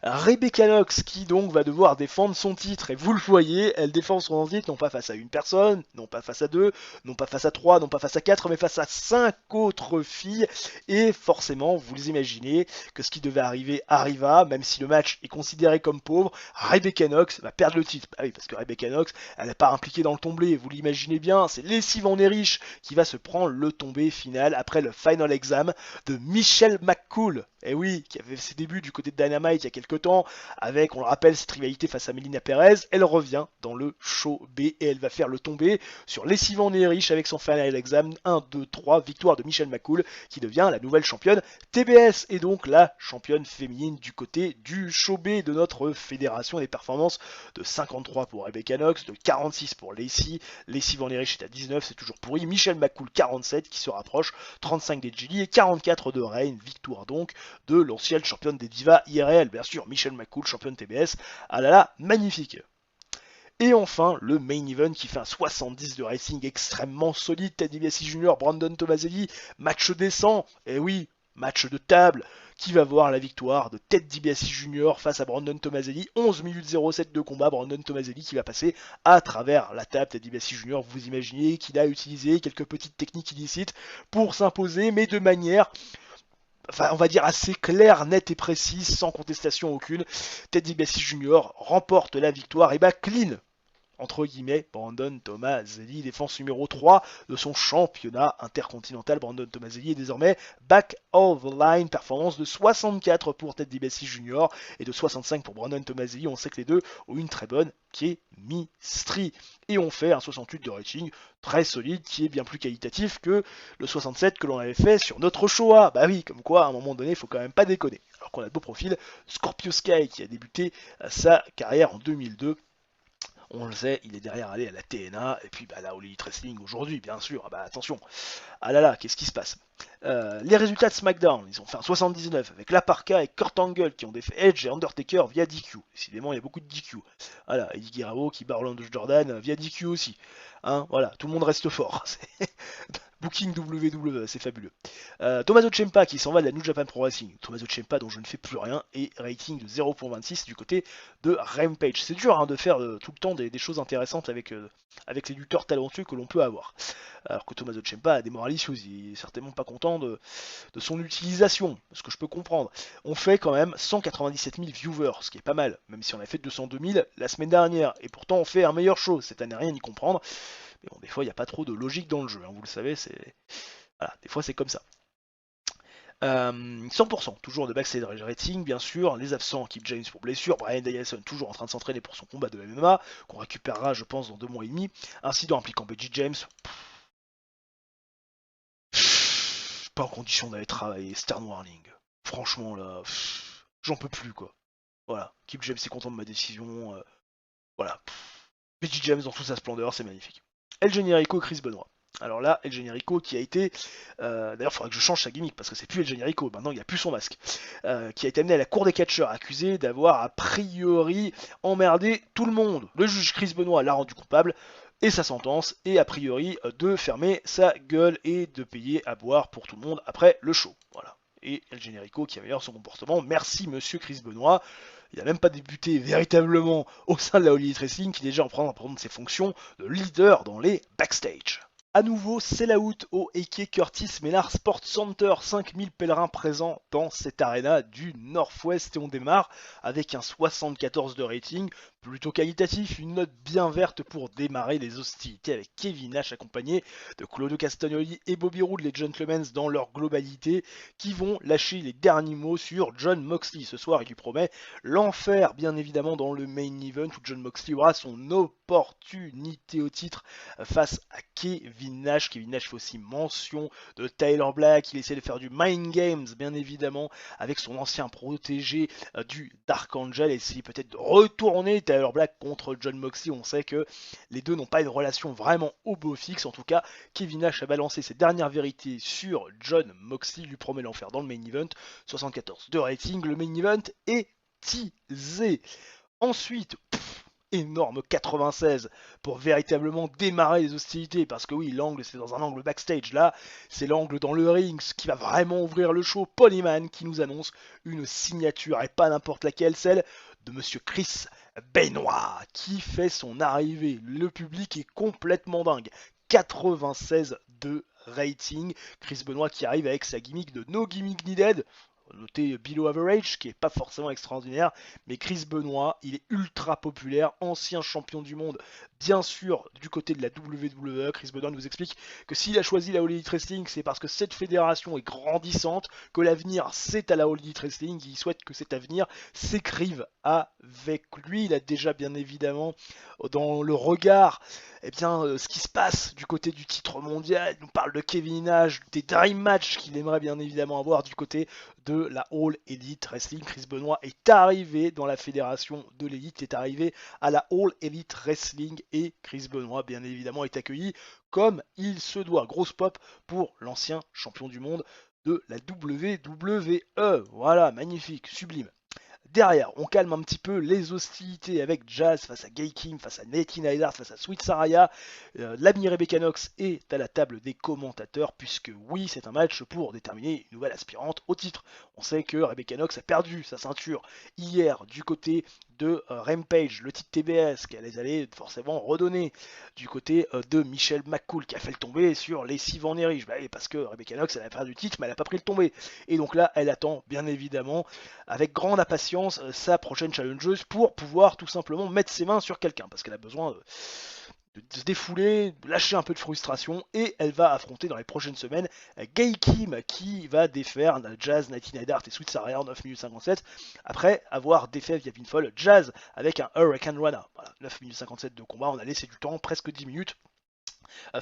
Rebecca Knox qui donc va devoir défendre son titre, et vous le voyez, elle défend son titre non pas face à une personne, non pas face à deux, non pas face à trois, non pas face à quatre, mais face à 5 autres filles, et forcément vous imaginez que ce qui devait arriver arriva, même si le match est considéré comme pauvre, Rebecca Knox va perdre le titre. Ah oui, parce que Rebecca Knox, elle n'est pas impliquée dans le tombé, vous l'imaginez bien, c'est Lacey Van Erich qui va se prendre le tombé final après le final exam de Michelle McCool. Et oui, qui avait ses débuts du côté de Dynamite il y a quelques temps, avec, on le rappelle, cette rivalité face à Melina Perez. Elle revient dans le show B et elle va faire le tombé sur Lacey Van Erich avec son final exam 1, 2, 3, victoire de Michelle McCool qui devient la nouvelle championne TBS et donc la championne féminine du côté du show B de notre fédération des performances, de 53 pour Rebecca Knox, de 46 pour Lacey. Lacey Van Erich est à 19, c'est toujours pourri. Michelle McCool 47 qui se rapproche, 35 des Gilly et 44 de Reign, victoire donc de l'ancienne championne des divas IRL, bien sûr, Michelle McCool, championne TBS, ah là là, magnifique. Et enfin, le main event qui fait un 70 de racing extrêmement solide, Ted DiBiase Junior, Brandon Tomaselli, match décent, et oui, match de table, qui va voir la victoire de Ted DiBiase Junior face à Brandon Tomaselli, 11 minutes 07 de combat, Brandon Tomaselli qui va passer à travers la table. Ted DiBiase Junior, vous imaginez qu'il a utilisé quelques petites techniques illicites pour s'imposer, mais de manière, enfin, on va dire assez claire, nette et précise, sans contestation aucune. Ted DiBiase Junior remporte la victoire et bat clean. entre guillemets, Brandon Tomaselli, défense numéro 3 de son championnat intercontinental. Brandon Tomaselli est désormais back of the line, performance de 64 pour Ted DiBiase Jr. et de 65 pour Brandon Tomaselli. On sait que les deux ont une très bonne chemistry. Et on fait un 68 de rating très solide qui est bien plus qualitatif que le 67 que l'on avait fait sur notre Showa. Bah oui, comme quoi à un moment donné, il faut quand même pas déconner. Alors qu'on a de beaux profils, Scorpio Sky qui a débuté sa carrière en 2002. On le sait, il est derrière aller à la TNA, et puis bah, la All Elite Wrestling aujourd'hui, bien sûr. Ah bah attention, ah là là, qu'est-ce qui se passe? Les résultats de SmackDown, ils ont fait un 79 avec La Parka et Kurt Angle qui ont défait Edge et Undertaker via DQ. Décidément, il y a beaucoup de DQ. Voilà, Eddie Guerrero qui bat Orlando Jordan via DQ aussi. Hein, voilà, tout le monde reste fort. Booking WWE, c'est fabuleux. Tommaso Ciampa qui s'en va de la New Japan Pro Wrestling. Tommaso Ciampa dont je ne fais plus rien et rating de 0.26 du côté de Rampage. C'est dur hein, de faire tout le temps des choses intéressantes avec les lutteurs talentueux que l'on peut avoir. Alors que Tommaso Ciampa a des moralistes, il est certainement pas content de son utilisation, ce que je peux comprendre. On fait quand même 197 000 viewers, ce qui est pas mal, même si on a fait 202 000 la semaine dernière. Et pourtant on fait un meilleur show, cette année rien y comprendre. Mais bon, des fois il n'y a pas trop de logique dans le jeu, hein, vous le savez, voilà, des fois c'est comme ça. 100%, toujours de backstage rating, bien sûr. Les absents, Kip James pour blessure, Bryan Danielson toujours en train de s'entraîner pour son combat de MMA, qu'on récupérera, je pense, dans 2 mois et demi. Incident impliquant Becky James. Pas en condition d'aller travailler. Stern Warning. Franchement, là, j'en peux plus, quoi. Voilà. Kip James est content de ma décision. Voilà. Becky James dans toute sa splendeur, c'est magnifique. El Generico, Chris Benoit. Alors là, El Generico qui a été... D'ailleurs, il faudrait que je change sa gimmick, parce que c'est plus El Generico, maintenant il n'y a plus son masque. Qui a été amené à la cour des catcheurs, accusé d'avoir a priori emmerdé tout le monde. Le juge Chris Benoit l'a rendu coupable, et sa sentence est a priori de fermer sa gueule et de payer à boire pour tout le monde après le show. Voilà. Et El Generico qui améliore son comportement. Merci monsieur Chris Benoit. Il n'a même pas débuté véritablement au sein de la All Elite Wrestling, qui déjà en prend ses fonctions de leader dans les backstage. A nouveau, sell-out au Eke Curtis Menard Sport Center. 5000 pèlerins présents dans cette arena du Nord-Ouest. Et on démarre avec un 74 de rating, plutôt qualitatif. Une note bien verte pour démarrer les hostilités avec Kevin Nash accompagné de Claudio Castagnoli et Bobby Roode, les Gentlemen dans leur globalité, qui vont lâcher les derniers mots sur Jon Moxley. Ce soir, il lui promet l'enfer, bien évidemment, dans le main event où Jon Moxley aura son opportunité au titre face à Kevin Nash. Kevin Nash fait aussi mention de Tyler Black. Il essaie de faire du mind games, bien évidemment, avec son ancien protégé du Dark Angel. Et essayer peut-être de retourner Tyler Black contre Jon Moxley. On sait que les deux n'ont pas une relation vraiment au beau fixe. En tout cas, Kevin Nash a balancé ses dernières vérités sur Jon Moxley. Lui promet l'enfer dans le main event. 74 de rating. Le main event est teasé. Ensuite, énorme 96 pour véritablement démarrer les hostilités, parce que oui, l'angle c'est dans un angle backstage, là c'est l'angle dans le ring, ce qui va vraiment ouvrir le show. Paul Heyman qui nous annonce une signature, et pas n'importe laquelle, celle de monsieur Chris Benoit qui fait son arrivée. Le public est complètement dingue. 96 de rating. Chris Benoit qui arrive avec sa gimmick de No Gimmick Needed. Noté below average, qui est pas forcément extraordinaire, mais Chris Benoit, il est ultra populaire, ancien champion du monde, bien sûr, du côté de la WWE. Chris Benoit nous explique que s'il a choisi la All Elite Wrestling, c'est parce que cette fédération est grandissante, que l'avenir c'est à la All Elite Wrestling, il souhaite que cet avenir s'écrive avec lui. Il a déjà bien évidemment dans le regard ce qui se passe du côté du titre mondial. Il nous parle de Kevin Nash, des dream matchs qu'il aimerait bien évidemment avoir du côté de la All Elite Wrestling. Chris Benoit est arrivé dans la fédération de l'élite, est arrivé à la All Elite Wrestling, et Chris Benoit bien évidemment est accueilli comme il se doit. Grosse pop pour l'ancien champion du monde de la WWE. Voilà, magnifique, sublime. Derrière, on calme un petit peu les hostilités avec Jazz face à Gay King, face à Nathan Neidhart, face à Sweet Saraya. L'ami Rebecca Knox est à la table des commentateurs, puisque oui, c'est un match pour déterminer une nouvelle aspirante au titre. On sait que Rebecca Knox a perdu sa ceinture hier du côté de Rampage, le titre TBS qu'elle allait forcément redonner du côté de Michelle McCool qui a fait le tomber sur les Sivan Erich. Bah, parce que Rebecca Knox elle a perdu du titre mais elle n'a pas pris le tombé. Et donc là elle attend bien évidemment avec grande impatience sa prochaine challengeuse pour pouvoir tout simplement mettre ses mains sur quelqu'un parce qu'elle a besoin de se défouler, de lâcher un peu de frustration et elle va affronter dans les prochaines semaines Gail Kim qui va défaire Jazz, Nighty Night et Sweet Saraya en 9 minutes 57 après avoir défait via pinfall Jazz avec un Hurricane Rana. Voilà, 9 minutes 57 de combat, on a laissé du temps, presque 10 minutes.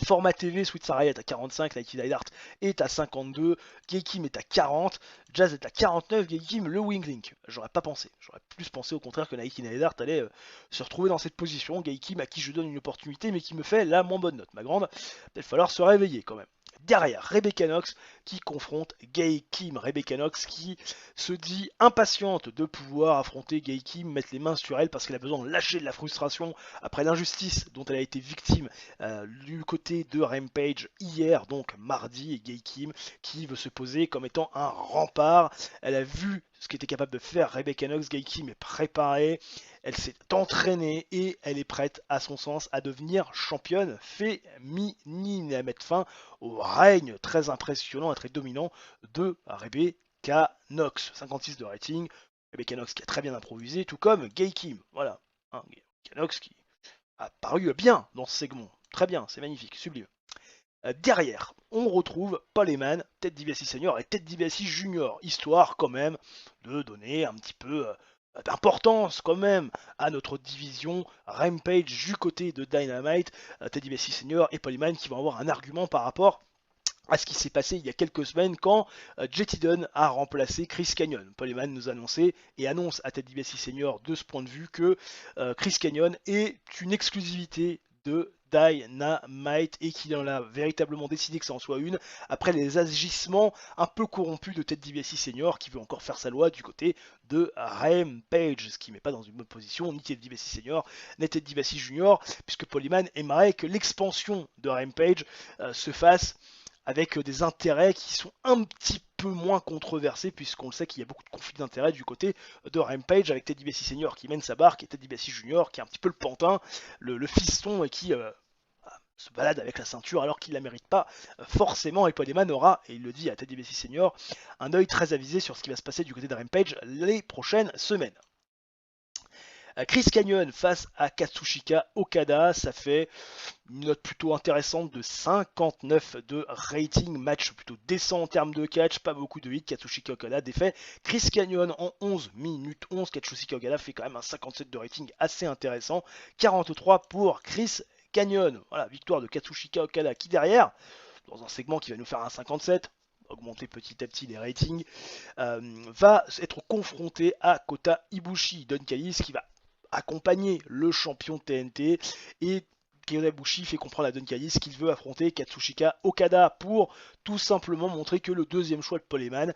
Format TV, Sweet Saraya est à 45, Nighty Night est à 52, Gail Kim est à 40, Jazz est à 49, Gail Kim le Wing Link. J'aurais pas pensé, j'aurais plus pensé au contraire que Nighty Night allait se retrouver dans cette position. Gail Kim à qui je donne une opportunité mais qui me fait la moins bonne note. Ma grande, il va falloir se réveiller quand même. Derrière, Rebecca Knox qui confronte Gail Kim. Rebecca Knox qui se dit impatiente de pouvoir affronter Gail Kim, mettre les mains sur elle parce qu'elle a besoin de lâcher de la frustration après l'injustice dont elle a été victime du côté de Rampage hier, donc mardi, et Gail Kim qui veut se poser comme étant un rempart. Elle a vu ce qu'était capable de faire Rebecca Knox. Gail Kim est préparée, elle s'est entraînée et elle est prête à son sens à devenir championne féminine et à mettre fin au règne très impressionnant et très dominant de Rebecca Knox. 56 de rating, Rebecca Knox qui a très bien improvisé, tout comme Gail Kim. Voilà, hein, Rebecca Knox qui a paru bien dans ce segment. Très bien, c'est magnifique, sublime. Derrière, on retrouve Paul Heyman, Ted DiBiase Senior et Ted DiBiase Junior, histoire quand même de donner un petit peu d'importance quand même à notre division Rampage du côté de Dynamite. Ted DiBiase Senior et Paul Heyman qui vont avoir un argument par rapport à ce qui s'est passé il y a quelques semaines quand Jetty Dunn a remplacé Chris Canyon. Paul Heyman nous annonçait et annonce à Ted DiBiase Senior de ce point de vue que Chris Canyon est une exclusivité de Dynamite et qu'il en a véritablement décidé que ça en soit une après les agissements un peu corrompus de Ted DiBiase Senior qui veut encore faire sa loi du côté de Rampage, ce qui ne met pas dans une bonne position ni Ted DiBiase Senior ni Ted DiBiase Junior puisque Paul Heyman aimerait que l'expansion de Rampage se fasse avec des intérêts qui sont un petit peu moins controversés, puisqu'on le sait qu'il y a beaucoup de conflits d'intérêts du côté de Rampage, avec Ted DiBiase Senior qui mène sa barque, et Ted DiBiase Junior qui est un petit peu le pantin, le fiston, et qui se balade avec la ceinture alors qu'il ne la mérite pas forcément. Et Paul Heyman aura, et il le dit à Ted DiBiase Senior, un œil très avisé sur ce qui va se passer du côté de Rampage les prochaines semaines. Chris Canyon face à Katsushika Okada, ça fait une note plutôt intéressante de 59 de rating, match plutôt décent en termes de catch, pas beaucoup de hits. Katsushika Okada défait Chris Canyon en 11 minutes 11. Katsushika Okada fait quand même un 57 de rating assez intéressant, 43 pour Chris Canyon. Voilà, victoire de Katsushika Okada qui derrière, dans un segment qui va nous faire un 57, augmenter petit à petit les ratings, va être confronté à Kota Ibushi. Don Callis qui va accompagner le champion TNT et Kyoto Ibushi fait comprendre à Don Callis qu'il veut affronter Katsushika Okada pour tout simplement montrer que le deuxième choix de Paul Heyman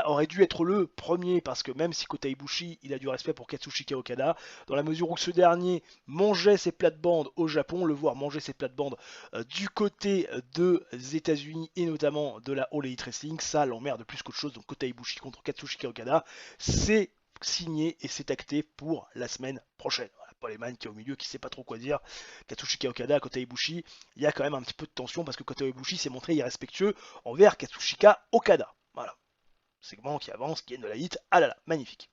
aurait dû être le premier, parce que même si Kota Ibushi il a du respect pour Katsushika Okada, dans la mesure où ce dernier mangeait ses plates-bandes au Japon, le voir manger ses plates-bandes du côté des États-Unis et notamment de la All Elite Wrestling, ça l'emmerde plus qu'autre chose. Donc Kota Ibushi contre Katsushika Okada, c'est signé et c'est acté pour la semaine prochaine. Voilà, Paul Heyman qui est au milieu, qui sait pas trop quoi dire. Katsushika Okada, Kota Ibushi, il y a quand même un petit peu de tension parce que Kota Ibushi s'est montré irrespectueux envers Katsushika Okada. Voilà. Segment qui avance, qui gagne de la hit. Ah là là, magnifique.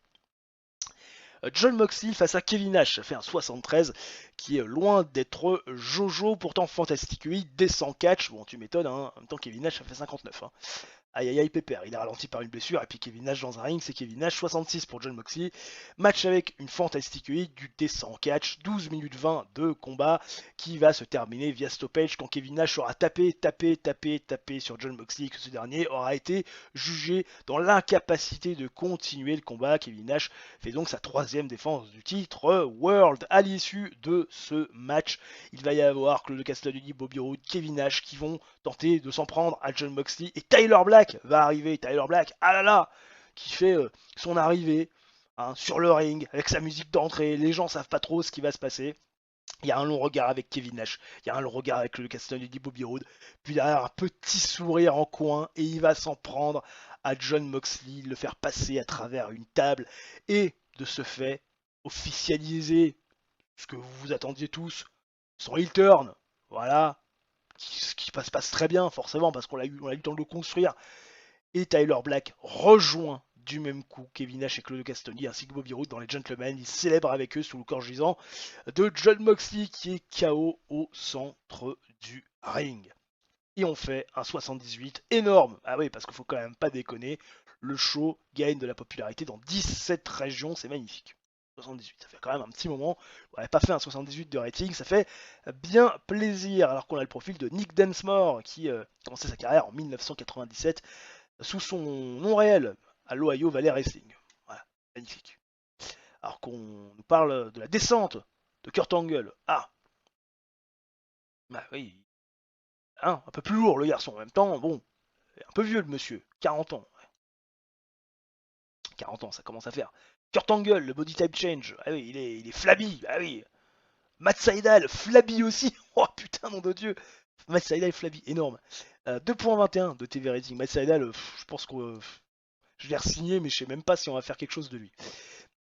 John Moxley face à Kevin Nash, ça fait un 73 qui est loin d'être Jojo, pourtant fantastique. Il descend catch, bon tu m'étonnes, hein. En même temps Kevin Nash ça fait 59. Hein. Aïe aïe aïe pépère, il est ralenti par une blessure et puis Kevin Nash dans un ring, c'est Kevin Nash, 66 pour John Moxley. Match avec une fantastique du descend catch, 12 minutes 20 de combat qui va se terminer via stoppage quand Kevin Nash aura tapé sur John Moxley et que ce dernier aura été jugé dans l'incapacité de continuer le combat. Kevin Nash fait donc sa troisième défense du titre World. À l'issue de ce match, il va y avoir Claudio Castagnoli, Bobby Roode, Kevin Nash qui vont tenter de s'en prendre à John Moxley et Tyler Black va arriver. Tyler Black, ah là là, qui fait son arrivée sur le ring avec sa musique d'entrée. Les gens savent pas trop ce qui va se passer. Il y a un long regard avec Kevin Nash, il y a un long regard avec le Castagnoli, Bobby Roode, puis derrière un petit sourire en coin et il va s'en prendre à John Moxley, le faire passer à travers une table et de ce fait, officialiser ce que vous vous attendiez tous, son heel turn, voilà, ce qui passe très bien forcément parce qu'on a eu le temps de le construire. Et Tyler Black rejoint du même coup Kevin Nash et Claudio Castagnoli ainsi que Bobby Roode dans les Gentlemen. Il célèbre avec eux sous le corps gisant de Jon Moxley qui est KO au centre du ring. Et on fait un 78 énorme. Ah oui, parce qu'il faut quand même pas déconner. Le show gagne de la popularité dans 17 régions, c'est magnifique. 78, ça fait quand même un petit moment. On n'avait pas fait un 78 de rating, ça fait bien plaisir. Alors qu'on a le profil de Nick Densmore qui commençait sa carrière en 1997 sous son nom réel à l'Ohio Valley Wrestling. Voilà, magnifique. Alors qu'on nous parle de la descente de Kurt Angle. Ah, bah oui, hein, un peu plus lourd le garçon. En même temps, bon, un peu vieux le monsieur, 40 ans. 40 ans, ça commence à faire. Kurt Angle, le body type change. Ah oui, il est flabby. Ah oui. Matt Sydal, flabby aussi. Oh putain, nom de Dieu. Matt Sydal, flabby, énorme. 2.21 de TV rating. Matt Sydal, je pense que je l'ai re-signé, mais je sais même pas si on va faire quelque chose de lui.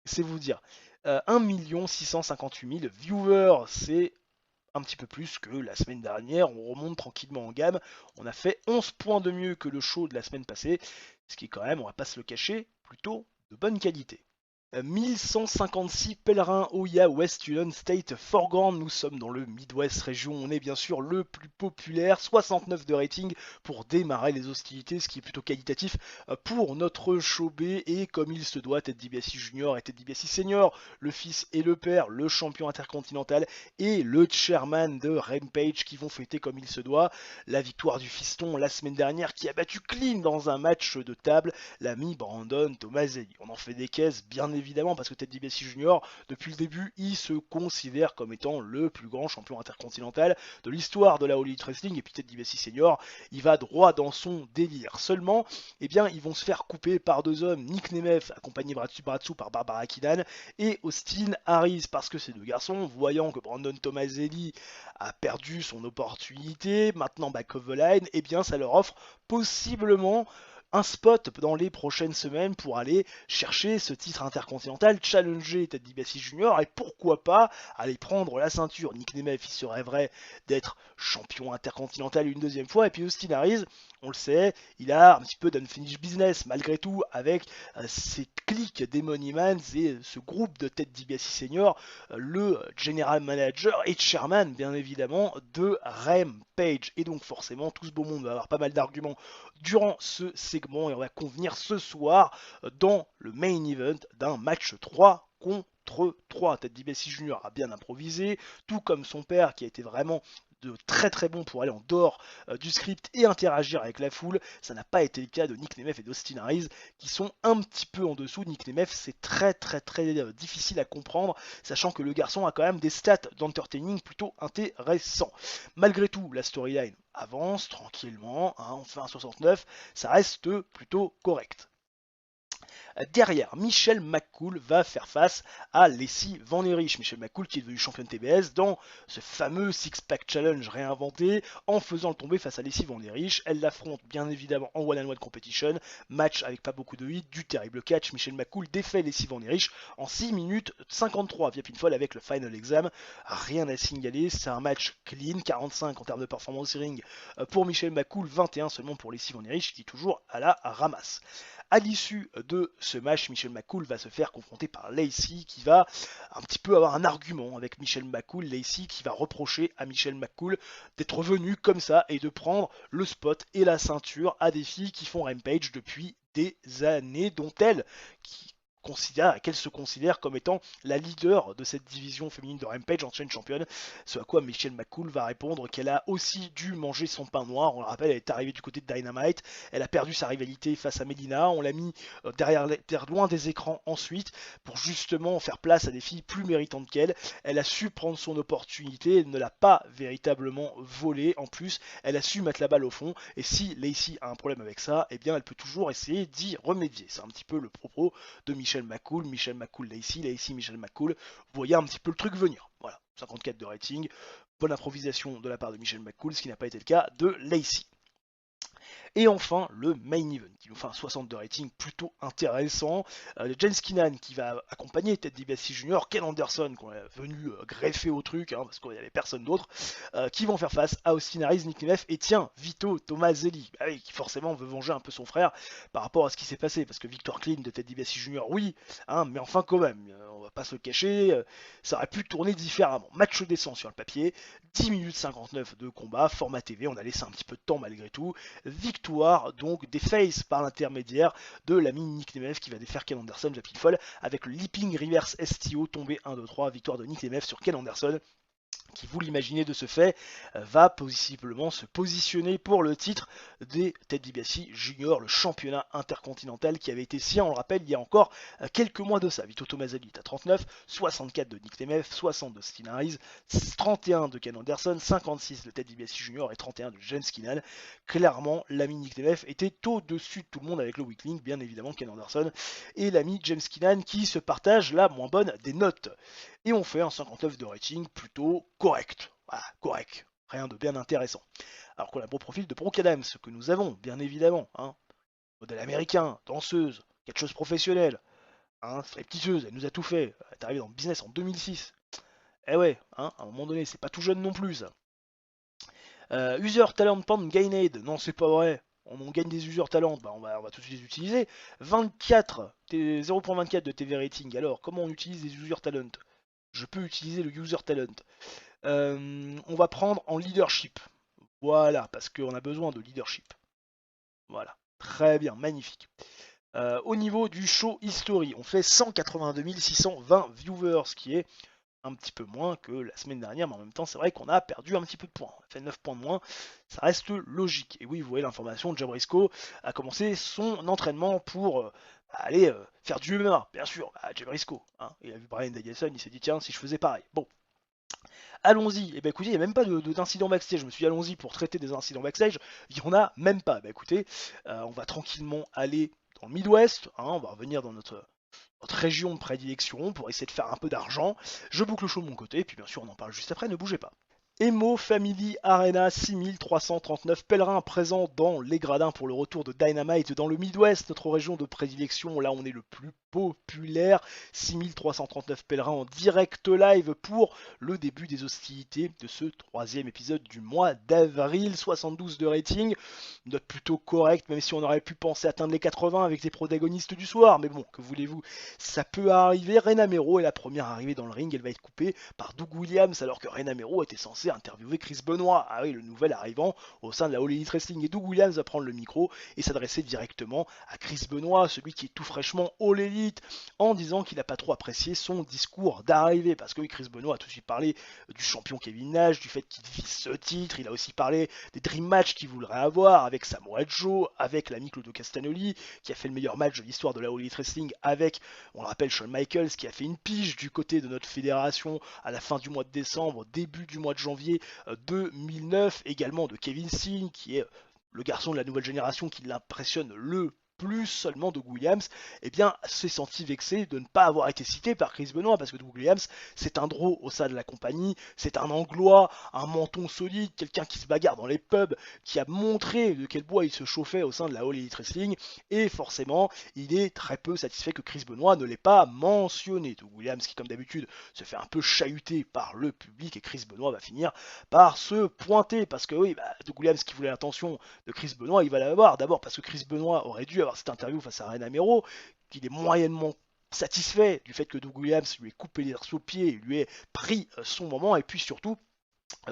C'est vous dire. 1 658 000 viewers, c'est un petit peu plus que la semaine dernière. On remonte tranquillement en gamme. On a fait 11 points de mieux que le show de la semaine passée, ce qui est quand même, on va pas se le cacher, plutôt de bonne qualité. 1156 pèlerins Oya West United State Foreground, nous sommes dans le Midwest région, on est bien sûr le plus populaire, 69 de rating pour démarrer les hostilités, ce qui est plutôt qualitatif pour notre show B, et comme il se doit, Ted DiBiase Junior et Ted DiBiase Senior, le fils et le père, le champion intercontinental et le chairman de Rampage qui vont fêter comme il se doit la victoire du fiston la semaine dernière qui a battu Clean dans un match de table l'ami Brandon Tomaselli. On en fait des caisses bien évidemment parce que Ted DiBiase Jr. depuis le début il se considère comme étant le plus grand champion intercontinental de l'histoire de la All Elite Wrestling, et puis Ted DiBiase Senior il va droit dans son délire. Seulement eh bien ils vont se faire couper par deux hommes, Nick Nemeth accompagné Bratsu par Barbara Kidane et Austin Harris, parce que ces deux garçons, voyant que Brandon Tomaselli a perdu son opportunité, maintenant back of the line, eh bien ça leur offre possiblement un spot dans les prochaines semaines pour aller chercher ce titre intercontinental, challenger Ted DiBiase Jr. et pourquoi pas aller prendre la ceinture. Nick Nemeth, il se rêverait d'être champion intercontinental une deuxième fois, et puis Austin Harris, on le sait, il a un petit peu d'unfinished business malgré tout avec ces cliques des Money-Mans et ce groupe de Ted DiBiase Senior, le general manager et chairman bien évidemment de Rampage. Et donc forcément tout ce beau monde va avoir pas mal d'arguments durant ce segment et on va convenir ce soir dans le main event d'un match 3 contre 3. Ted DiBiase Jr. a bien improvisé, tout comme son père qui a été vraiment de très très bon pour aller en dehors du script et interagir avec la foule. Ça n'a pas été le cas de Nick Nemeth et d'Austin Harris qui sont un petit peu en dessous. Nick Nemeth, c'est très difficile à comprendre, sachant que le garçon a quand même des stats d'entertaining plutôt intéressants. Malgré tout, la storyline avance tranquillement, hein, on fait un 69, ça reste plutôt correct. Derrière, Michelle McCool va faire face à Lacey Van Erich. Michelle McCool qui est devenue championne TBS dans ce fameux Six-Pack Challenge réinventé en faisant tomber face à Lacey Van Erich. Elle l'affronte bien évidemment en one-on-one competition. Match avec pas beaucoup de hits, du terrible catch. Michelle McCool défait Lacey Van Erich en 6 minutes 53 via pinfall avec le final exam. Rien à signaler, c'est un match clean, 45 en termes de performance ring pour Michelle McCool, 21 seulement pour Lacey Van Erich qui est toujours à la ramasse. À l'issue de ce match, Michelle McCool va se faire confronter par Lacey qui va un petit peu avoir un argument avec Michelle McCool. Lacey qui va reprocher à Michelle McCool d'être venue comme ça et de prendre le spot et la ceinture à des filles qui font Rampage depuis des années, dont elle qu'elle se considère comme étant la leader de cette division féminine de Rampage, ancienne championne, ce à quoi Michelle McCool va répondre qu'elle a aussi dû manger son pain noir. On le rappelle, elle est arrivée du côté de Dynamite, elle a perdu sa rivalité face à Melina, on l'a mis loin des écrans ensuite pour justement faire place à des filles plus méritantes qu'elle. Elle a su prendre son opportunité, elle ne l'a pas véritablement volée, en plus elle a su mettre la balle au fond, et si Lacey a un problème avec ça, eh bien elle peut toujours essayer d'y remédier. C'est un petit peu le propos de Michelle McCool, Lacey, Michelle McCool, vous voyez un petit peu le truc venir. Voilà, 54 de rating, bonne improvisation de la part de Michelle McCool, ce qui n'a pas été le cas de Lacey. Et enfin, le main event, qui nous fait un 60 de rating plutôt intéressant. James Keenan qui va accompagner Ted DiBiase Jr., Ken Anderson qu'on est venu greffer au truc, parce qu'il n'y avait personne d'autre, qui vont faire face à Austin Aries, Nick Nemeth et tiens, Vito Tomazelli, qui forcément veut venger un peu son frère par rapport à ce qui s'est passé, parce que victoire clean de Ted DiBiase Jr., oui, mais enfin quand même, on va pas se le cacher, ça aurait pu tourner différemment. Match décent sur le papier, 10 minutes 59 de combat, format TV, on a laissé un petit peu de temps malgré tout. Victoire donc des Faces par l'intermédiaire de l'ami Nick Nemeth qui va défaire Ken Anderson, la pile folle, avec le Leaping Reverse STO tombé 1-2-3, victoire de Nick Nemeth sur Ken Anderson, qui, vous l'imaginez de ce fait, va possiblement se positionner pour le titre des Ted DiBiase Jr., le championnat intercontinental qui avait été sien, on le rappelle, il y a encore quelques mois de ça. Vito Tomazelli est à 39, 64 de Nick Nemeth, 60 de Austin Aries, 31 de Ken Anderson, 56 de Ted DiBiase Jr. et 31 de James Keenan. Clairement, l'ami Nick Nemeth était au-dessus de tout le monde avec le weak link, bien évidemment Ken Anderson, et l'ami James Keenan qui se partage la moins bonne des notes. Et on fait un 59 de rating plutôt correct. Voilà, correct. Rien de bien intéressant. Alors qu'on a un beau profil de Brooke Adams, que nous avons, bien évidemment. Modèle américain, danseuse, catcheuse professionnelle, stripteaseuse, elle nous a tout fait. Elle est arrivée dans le business en 2006. Eh ouais, à un moment donné, c'est pas tout jeune non plus, ça. User Talent Pound Gained, non c'est pas vrai. On gagne des user talent, on va tout de suite les utiliser. 0.24 de TV rating, alors comment on utilise les user talent? Je peux utiliser le user talent. On va prendre en leadership. Voilà, parce qu'on a besoin de leadership. Voilà, très bien, magnifique. Au niveau du show history, on fait 182 620 viewers, ce qui est un petit peu moins que la semaine dernière, mais en même temps, c'est vrai qu'on a perdu un petit peu de points. On a fait 9 points de moins, ça reste logique. Et oui, vous voyez l'information, Jay Briscoe a commencé son entraînement pour aller faire du MMA, bien sûr, Jay Briscoe. Il a vu Brian Danielson, il s'est dit, tiens, si je faisais pareil. Bon, allons-y. Et ben écoutez, il n'y a même pas d'incident backstage. Je me suis dit, allons-y pour traiter des incidents backstage. Il n'y en a même pas. Ben écoutez, on va tranquillement aller dans le Midwest. On va revenir dans notre région de prédilection pour essayer de faire un peu d'argent. Je boucle le show de mon côté, et puis bien sûr on en parle juste après, ne bougez pas. Emo Family Arena, 6339 pèlerins présents dans les gradins pour le retour de Dynamite dans le Midwest, notre région de prédilection. Là on est le plus populaire, 6339 pèlerins en direct live pour le début des hostilités de ce troisième épisode du mois d'avril. 72 de rating, une note plutôt correcte, même si on aurait pu penser atteindre les 80 avec les protagonistes du soir, mais bon, que voulez-vous, ça peut arriver. Rena Mero est la première arrivée dans le ring, elle va être coupée par Doug Williams, alors que Rena Mero était censée interviewer Chris Benoit, le nouvel arrivant au sein de la All Elite Wrestling, et Doug Williams va prendre le micro et s'adresser directement à Chris Benoit, celui qui est tout fraîchement All Elite, en disant qu'il n'a pas trop apprécié son discours d'arrivée, parce que oui, Chris Benoit a tout de suite parlé du champion Kevin Nash, du fait qu'il vise ce titre, il a aussi parlé des Dream Match qu'il voudrait avoir avec Samoa Joe, avec l'ami Claudio Castagnoli, qui a fait le meilleur match de l'histoire de la All Elite Wrestling, avec, on le rappelle, Shawn Michaels, qui a fait une pige du côté de notre fédération à la fin du mois de décembre, début du mois de janvier 2009, également de Kevin Steen, qui est le garçon de la nouvelle génération qui l'impressionne le plus seulement Doug Williams, s'est senti vexé de ne pas avoir été cité par Chris Benoit, parce que Doug Williams, c'est un draw au sein de la compagnie, c'est un anglois, un menton solide, quelqu'un qui se bagarre dans les pubs, qui a montré de quel bois il se chauffait au sein de la All Elite Wrestling, et forcément, il est très peu satisfait que Chris Benoit ne l'ait pas mentionné. Doug Williams, qui comme d'habitude, se fait un peu chahuter par le public, et Chris Benoit va finir par se pointer, parce que oui, Doug Williams qui voulait l'attention de Chris Benoit, il va l'avoir, d'abord parce que Chris Benoit aurait dû avoir cette interview face à Rena Mero, qu'il est moyennement satisfait du fait que Doug Williams lui ait coupé les arceaux pieds, lui ait pris son moment, et puis surtout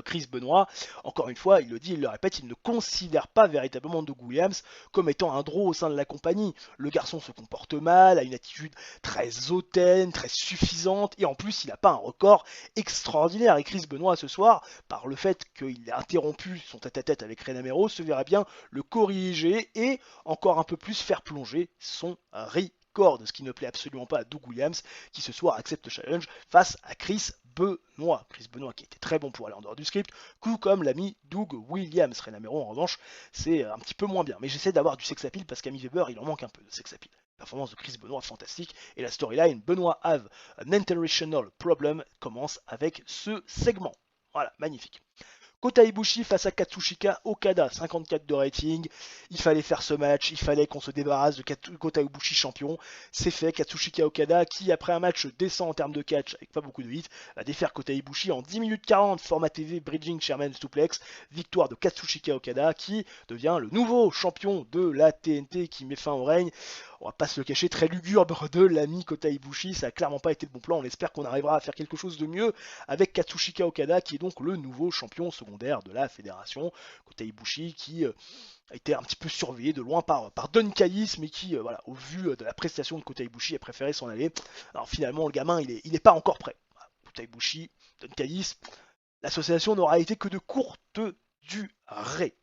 Chris Benoit, encore une fois, il le dit, il le répète, il ne considère pas véritablement Doug Williams comme étant un draw au sein de la compagnie. Le garçon se comporte mal, a une attitude très hautaine, très suffisante, et en plus, il n'a pas un record extraordinaire. Et Chris Benoit, ce soir, par le fait qu'il a interrompu son tête-à-tête avec Rena Mero, se verra bien le corriger et encore un peu plus faire plonger son record, ce qui ne plaît absolument pas à Doug Williams, qui ce soir accepte le challenge face à Chris Benoit. Chris Benoit qui était très bon pour aller en dehors du script, tout comme l'ami Doug Williams. Rena Mero en revanche, c'est un petit peu moins bien. Mais j'essaie d'avoir du sex appeal parce qu'à Weber, il en manque un peu de sex appeal. La performance de Chris Benoit fantastique, et la storyline Benoit have an interracial problem commence avec ce segment. Voilà, magnifique. Kota Ibushi face à Katsushika Okada, 54 de rating. Il fallait faire ce match, il fallait qu'on se débarrasse de Kota Ibushi champion. C'est fait, Katsushika Okada qui après un match décent en termes de catch avec pas beaucoup de hits, va défaire Kota Ibushi en 10 minutes 40, format TV Bridging Chairman Suplex. Victoire de Katsushika Okada qui devient le nouveau champion de la TNT qui met fin au règne. On va pas se le cacher, très lugubre de l'ami Kota Ibushi, ça a clairement pas été le bon plan. On espère qu'on arrivera à faire quelque chose de mieux avec Katsushika Okada qui est donc le nouveau champion secondaire de la fédération. Kota Ibushi qui a été un petit peu surveillé de loin par Don Callis, mais qui, voilà, au vu de la prestation de Kota Ibushi, a préféré s'en aller. Alors finalement, le gamin, il est pas encore prêt. Voilà, Kota Ibushi, Don Callis, l'association n'aura été que de courte durée.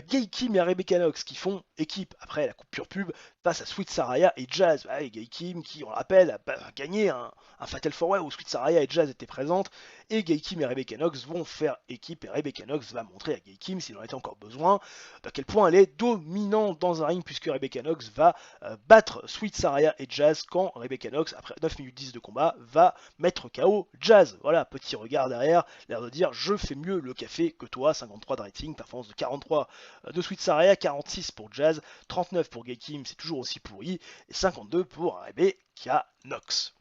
Gail Kim et Rebecca Knox qui font équipe après la coupure pub face à Sweet Saraya et Jazz. Ouais, Gail Kim qui, on le rappelle, a gagné un Fatal 4-Way où Sweet Saraya et Jazz étaient présentes. Et Gail Kim et Rebecca Knox vont faire équipe et Rebecca Knox va montrer à Gail Kim, s'il en était encore besoin, à quel point elle est dominante dans un ring puisque Rebecca Knox va battre Sweet Saraya et Jazz quand Rebecca Knox, après 9 minutes 10 de combat, va mettre KO Jazz. Voilà, petit regard derrière, l'air de dire je fais mieux le café que toi, 53 de rating, performance de 43 de Sweet Saraya, 46 pour Jazz, 39 pour Gail Kim, c'est toujours aussi pourri, et 52 pour Rebecca Knox.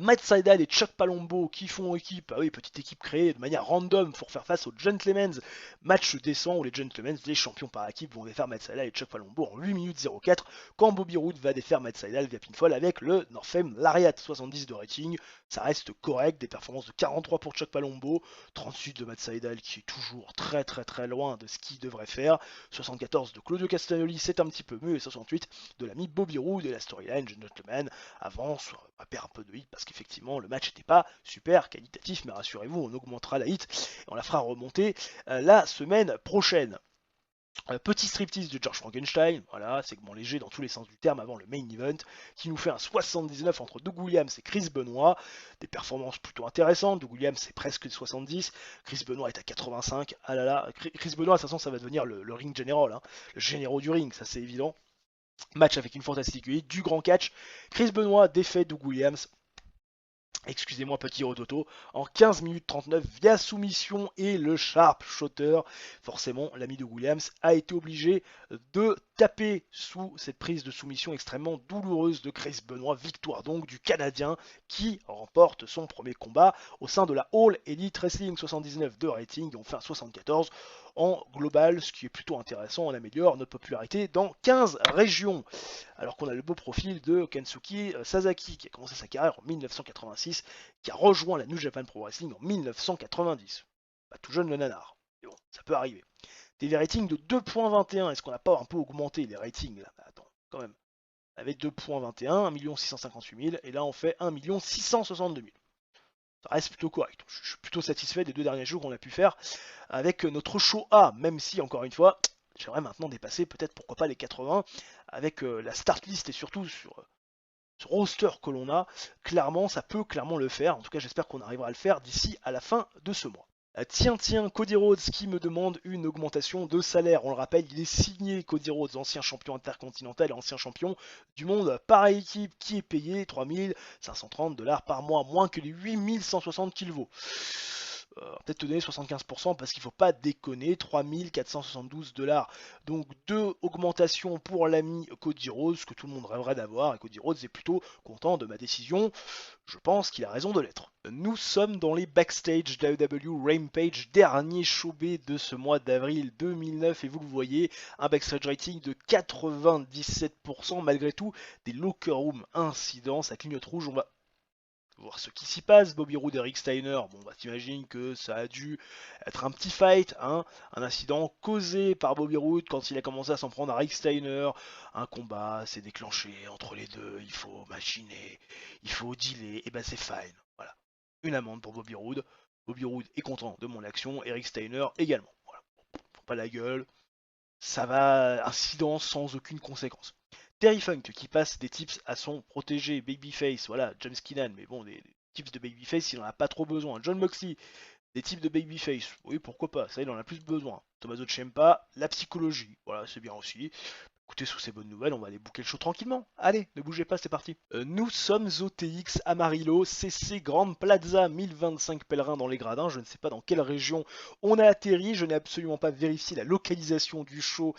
Matt Sydal et Chuck Palumbo qui font équipe, ah oui, petite équipe créée de manière random pour faire face aux Gentlemen's, match décent où les Gentlemen's, les champions par équipe, vont défaire Matt Sydal et Chuck Palumbo en 8 minutes 04 quand Bobby Roode va défaire Matt Sydal via pinfall avec le Northam Lariat, 70 de rating, ça reste correct, des performances de 43 pour Chuck Palumbo, 38 de Matt Sydal qui est toujours très loin de ce qu'il devrait faire, 74 de Claudio Castagnoli, c'est un petit peu mieux, et 68 de l'ami Bobby Roode et la storyline Gentleman avance, on perd un peu de hit parce qu'effectivement le match n'était pas super qualitatif, mais rassurez-vous, on augmentera la hit et on la fera remonter la semaine prochaine. Petit striptease de George Frankenstein, voilà, segment léger dans tous les sens du terme avant le main event, qui nous fait un 79 entre Doug Williams et Chris Benoit, des performances plutôt intéressantes, Doug Williams c'est presque 70, Chris Benoit est à 85, ah là là, Chris Benoit de toute façon ça va devenir le ring general, hein, le généraux du ring, ça c'est évident. Match avec une fantastique huit, du grand catch, Chris Benoit défait Doug Williams, excusez-moi petit rototo, en 15 minutes 39 via soumission et le sharp shooter. Forcément, l'ami de Williams a été obligé de taper sous cette prise de soumission extrêmement douloureuse de Chris Benoit. Victoire donc du Canadien qui remporte son premier combat au sein de la All Elite Wrestling, 79 de rating, on fait un 74 en global, ce qui est plutôt intéressant, on améliore notre popularité dans 15 régions. Alors qu'on a le beau profil de Kensuke Sasaki qui a commencé sa carrière en 1986, qui a rejoint la New Japan Pro Wrestling en 1990. Pas tout jeune le nanar, mais bon, ça peut arriver. Des ratings de 2.21, est-ce qu'on n'a pas un peu augmenté les ratings là? Attends, quand même. On avait 2.21, 1 658 000, et là on fait 1 662 000. Ça reste plutôt correct. Je suis plutôt satisfait des 2 derniers jours qu'on a pu faire avec notre show A, même si, encore une fois, j'aimerais maintenant dépasser peut-être, pourquoi pas, les 80, avec la start list et surtout sur ce roster que l'on a, clairement, ça peut clairement le faire. En tout cas, j'espère qu'on arrivera à le faire d'ici à la fin de ce mois. Tiens, Cody Rhodes qui me demande une augmentation de salaire. On le rappelle, il est signé Cody Rhodes, ancien champion intercontinental et ancien champion du monde par équipe, qui est payé 3 530 $ par mois, moins que les 8 160 qu'il vaut. Peut-être te donner 75% parce qu'il ne faut pas déconner, 3 472 $. Donc 2 augmentations pour l'ami Cody Rhodes, que tout le monde rêverait d'avoir, et Cody Rhodes est plutôt content de ma décision. Je pense qu'il a raison de l'être. Nous sommes dans les backstage d'AEW Rampage, dernier show B de ce mois d'avril 2009, et vous le voyez, un backstage rating de 97%, malgré tout, des locker room incidents, ça clignote rouge, on va voir ce qui s'y passe. Bobby Roode et Rick Steiner, bon bah t'imagines que ça a dû être un petit fight, hein, un incident causé par Bobby Roode quand il a commencé à s'en prendre à Rick Steiner, un combat s'est déclenché entre les deux, il faut machiner, il faut dealer, et ben c'est fine, voilà. Une amende pour Bobby Roode est content de mon action, et Rick Steiner également, voilà. Faut pas la gueule, ça va, incident sans aucune conséquence. Terry Funk qui passe des tips à son protégé Babyface, voilà, James Keenan, mais bon, des tips de Babyface, il en a pas trop besoin. John Moxley, des tips de Babyface, oui, pourquoi pas, ça il en a plus besoin. Tommaso Ciampa, la psychologie, voilà, c'est bien aussi. Écoutez, sous ces bonnes nouvelles, on va aller bouquer le show tranquillement. Allez, ne bougez pas, c'est parti. Nous sommes au TX Amarillo, CC Grande Plaza, 1025 pèlerins dans les gradins. Je ne sais pas dans quelle région on a atterri. Je n'ai absolument pas vérifié la localisation du show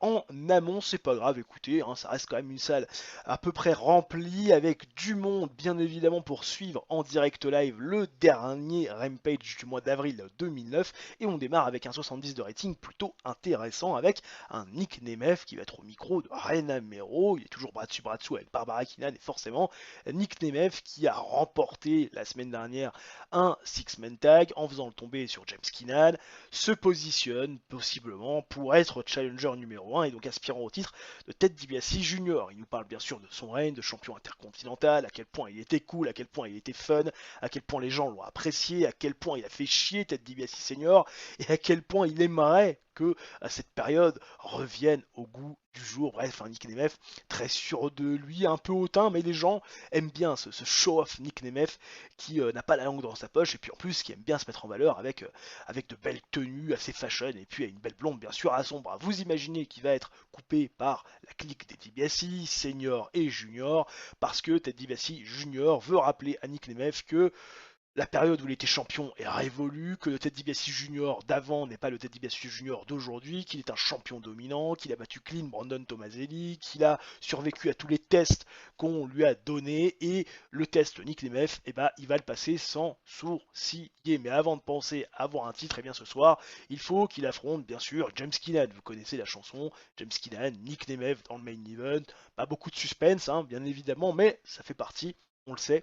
en amont. C'est pas grave, écoutez, hein, ça reste quand même une salle à peu près remplie avec du monde, bien évidemment, pour suivre en direct live le dernier Rampage du mois d'avril 2009. Et on démarre avec un 70 de rating plutôt intéressant avec un Nick Nemeth qui va être au micro de Rena Mero. Il est toujours bras dessus avec Barbara Keenan et forcément Nick Nemeth qui a remporté la semaine dernière un six-man tag en faisant le tomber sur James Keenan, se positionne possiblement pour être challenger numéro 1 et donc aspirant au titre de Ted DiBiase Jr. Il nous parle bien sûr de son règne de champion intercontinental, à quel point il était cool, à quel point il était fun, à quel point les gens l'ont apprécié, à quel point il a fait chier Ted DiBiase Senior et à quel point il aimerait que à cette période revienne au goût du jour. Bref, un Nick Nemeth très sûr de lui, un peu hautain, mais les gens aiment bien ce show-off Nick Nemeth qui n'a pas la langue dans sa poche et puis en plus qui aime bien se mettre en valeur avec de belles tenues assez fashion et puis une belle blonde bien sûr à son bras. Vous imaginez qu'il va être coupé par la clique des DiBiase, senior et junior, parce que Ted DiBiase junior veut rappeler à Nick Nemeth que la période où il était champion est révolue, que le Ted DiBiase Junior d'avant n'est pas le Ted DiBiase Junior d'aujourd'hui, qu'il est un champion dominant, qu'il a battu clean Brandon Tomaselli, qu'il a survécu à tous les tests qu'on lui a donnés, et le test Nick Nemeth, eh ben, il va le passer sans sourciller. Mais avant de penser avoir un titre, eh bien ce soir, il faut qu'il affronte bien sûr James Keenan. Vous connaissez la chanson, James Keenan, Nick Nemeth dans le main event. Pas beaucoup de suspense, hein, bien évidemment, mais ça fait partie, on le sait,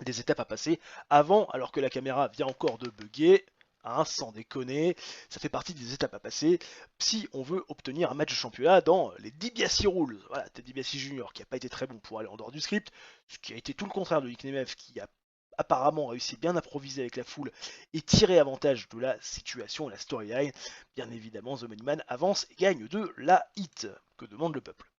des étapes à passer avant, alors que la caméra vient encore de bugger, hein, sans déconner, ça fait partie des étapes à passer si on veut obtenir un match de championnat dans les DiBiase Rules. Voilà, Ted DiBiase Junior qui n'a pas été très bon pour aller en dehors du script, ce qui a été tout le contraire de Nick Nemeth qui a apparemment réussi bien à improviser avec la foule et tirer avantage de la situation et la storyline. Bien évidemment, The Moneyman avance et gagne de la hit que demande le peuple.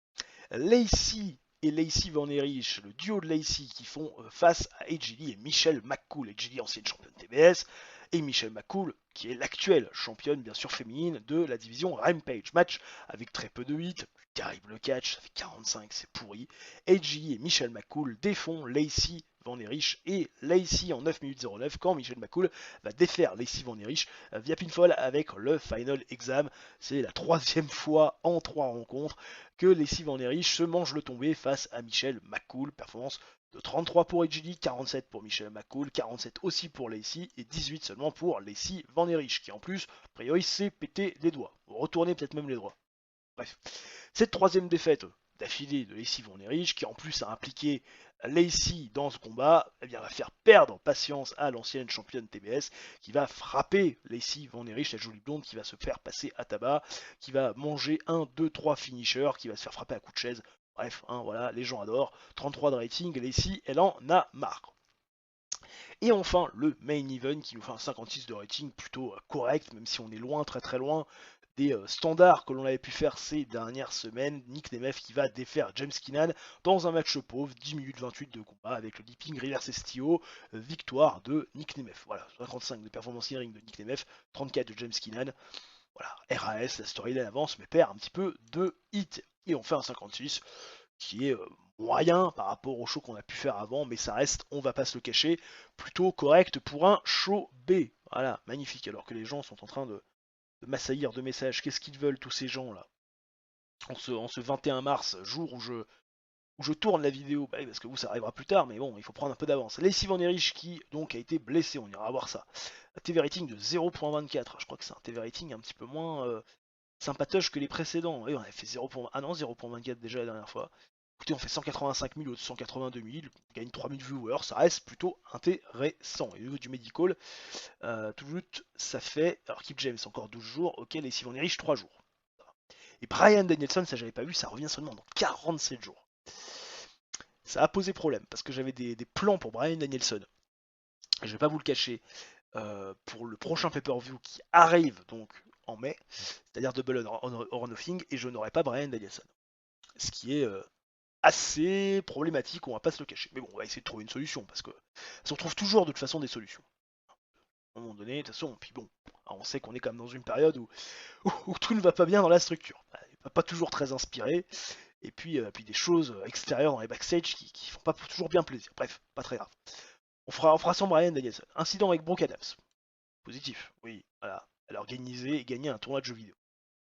Lacey et Lacey Van Erich, le duo de Lacey qui font face à AJ Lee et Michelle McCool. AJ Lee, ancienne championne TBS, et Michelle McCool, qui est l'actuelle championne, bien sûr féminine, de la division Rampage. Match avec très peu de hits, terrible catch, ça fait 45, c'est pourri. AJ Lee et Michelle McCool défont Lacey Van Erich et Lacey en 9 minutes 09 quand Michelle McCool va défaire Lacey Van Erich via pinfall avec le Final Exam. C'est la troisième fois en 3 rencontres que Lacey Van Erich se mange le tombé face à Michelle McCool. Performance de 33 pour AJ, 47 pour Michelle McCool, 47 aussi pour Lacey et 18 seulement pour Lacey Van Erich qui en plus, a priori, s'est pété les doigts. Retourner peut-être même les doigts. Bref, cette troisième défaite d'affilée de Lacey Van Erich, qui en plus a impliqué Lacey dans ce combat, eh bien, va faire perdre patience à l'ancienne championne TBS, qui va frapper Lacey Van Erich, la jolie blonde, qui va se faire passer à tabac, qui va manger 1, 2, 3 finishers, qui va se faire frapper à coups de chaise. Bref, hein, voilà, les gens adorent. 33 de rating, Lacey, elle en a marre. Et enfin, le main event qui nous fait un 56 de rating plutôt correct, même si on est loin, très très loin des standards que l'on avait pu faire ces dernières semaines. Nick Nemeth qui va défaire James Keenan dans un match pauvre, 10 minutes 28 de combat avec le Deeping Reverse STO, victoire de Nick Nemeth. Voilà, 55 de performance in ring de Nick Nemeth, 34 de James Keenan. Voilà, RAS, la storyline avance, mais perd un petit peu de hit. Et on fait un 56 qui est moyen par rapport au show qu'on a pu faire avant, mais ça reste, on va pas se le cacher, plutôt correct pour un show B. Voilà, magnifique, alors que les gens sont en train de m'assaillir de messages. Qu'est-ce qu'ils veulent tous ces gens-là en ce 21 mars, jour où je tourne la vidéo, bah, parce que vous ça arrivera plus tard, mais bon, il faut prendre un peu d'avance. Lacey Van Erich qui donc a été blessé, on ira voir ça. Un TV rating de 0.24, je crois que c'est un TV rating un petit peu moins sympatoche que les précédents. Et on avait fait 0. Ah non, 0.24 déjà la dernière fois. Écoutez, on fait 185 000 ou 182 000, on gagne 3 000 viewers, ça reste plutôt intéressant. Et au niveau du medical, tout ça fait, alors Kip James encore 12 jours, ok, Lacey Van Erich 3 jours. Et Brian Danielson, ça j'avais pas vu, ça revient seulement dans 47 jours. Ça a posé problème, parce que j'avais des plans pour Brian Danielson. Je vais pas vous le cacher, pour le prochain pay-per-view qui arrive donc en mai, c'est-à-dire Double or Nothing, et je n'aurai pas Brian Danielson. Ce qui est assez problématique, on va pas se le cacher. Mais bon, on va essayer de trouver une solution, parce que on trouve toujours de toute façon des solutions. À un moment donné, de toute façon, puis bon, on sait qu'on est quand même dans une période où tout ne va pas bien dans la structure. pas toujours très inspiré. Et puis des choses extérieures dans les backstage qui font pas toujours bien plaisir. Bref, pas très grave. On fera sans Brian Danielson. Incident avec Brooke Adams. Positif, oui, voilà. Elle a organisé et gagné un tournoi de jeux vidéo.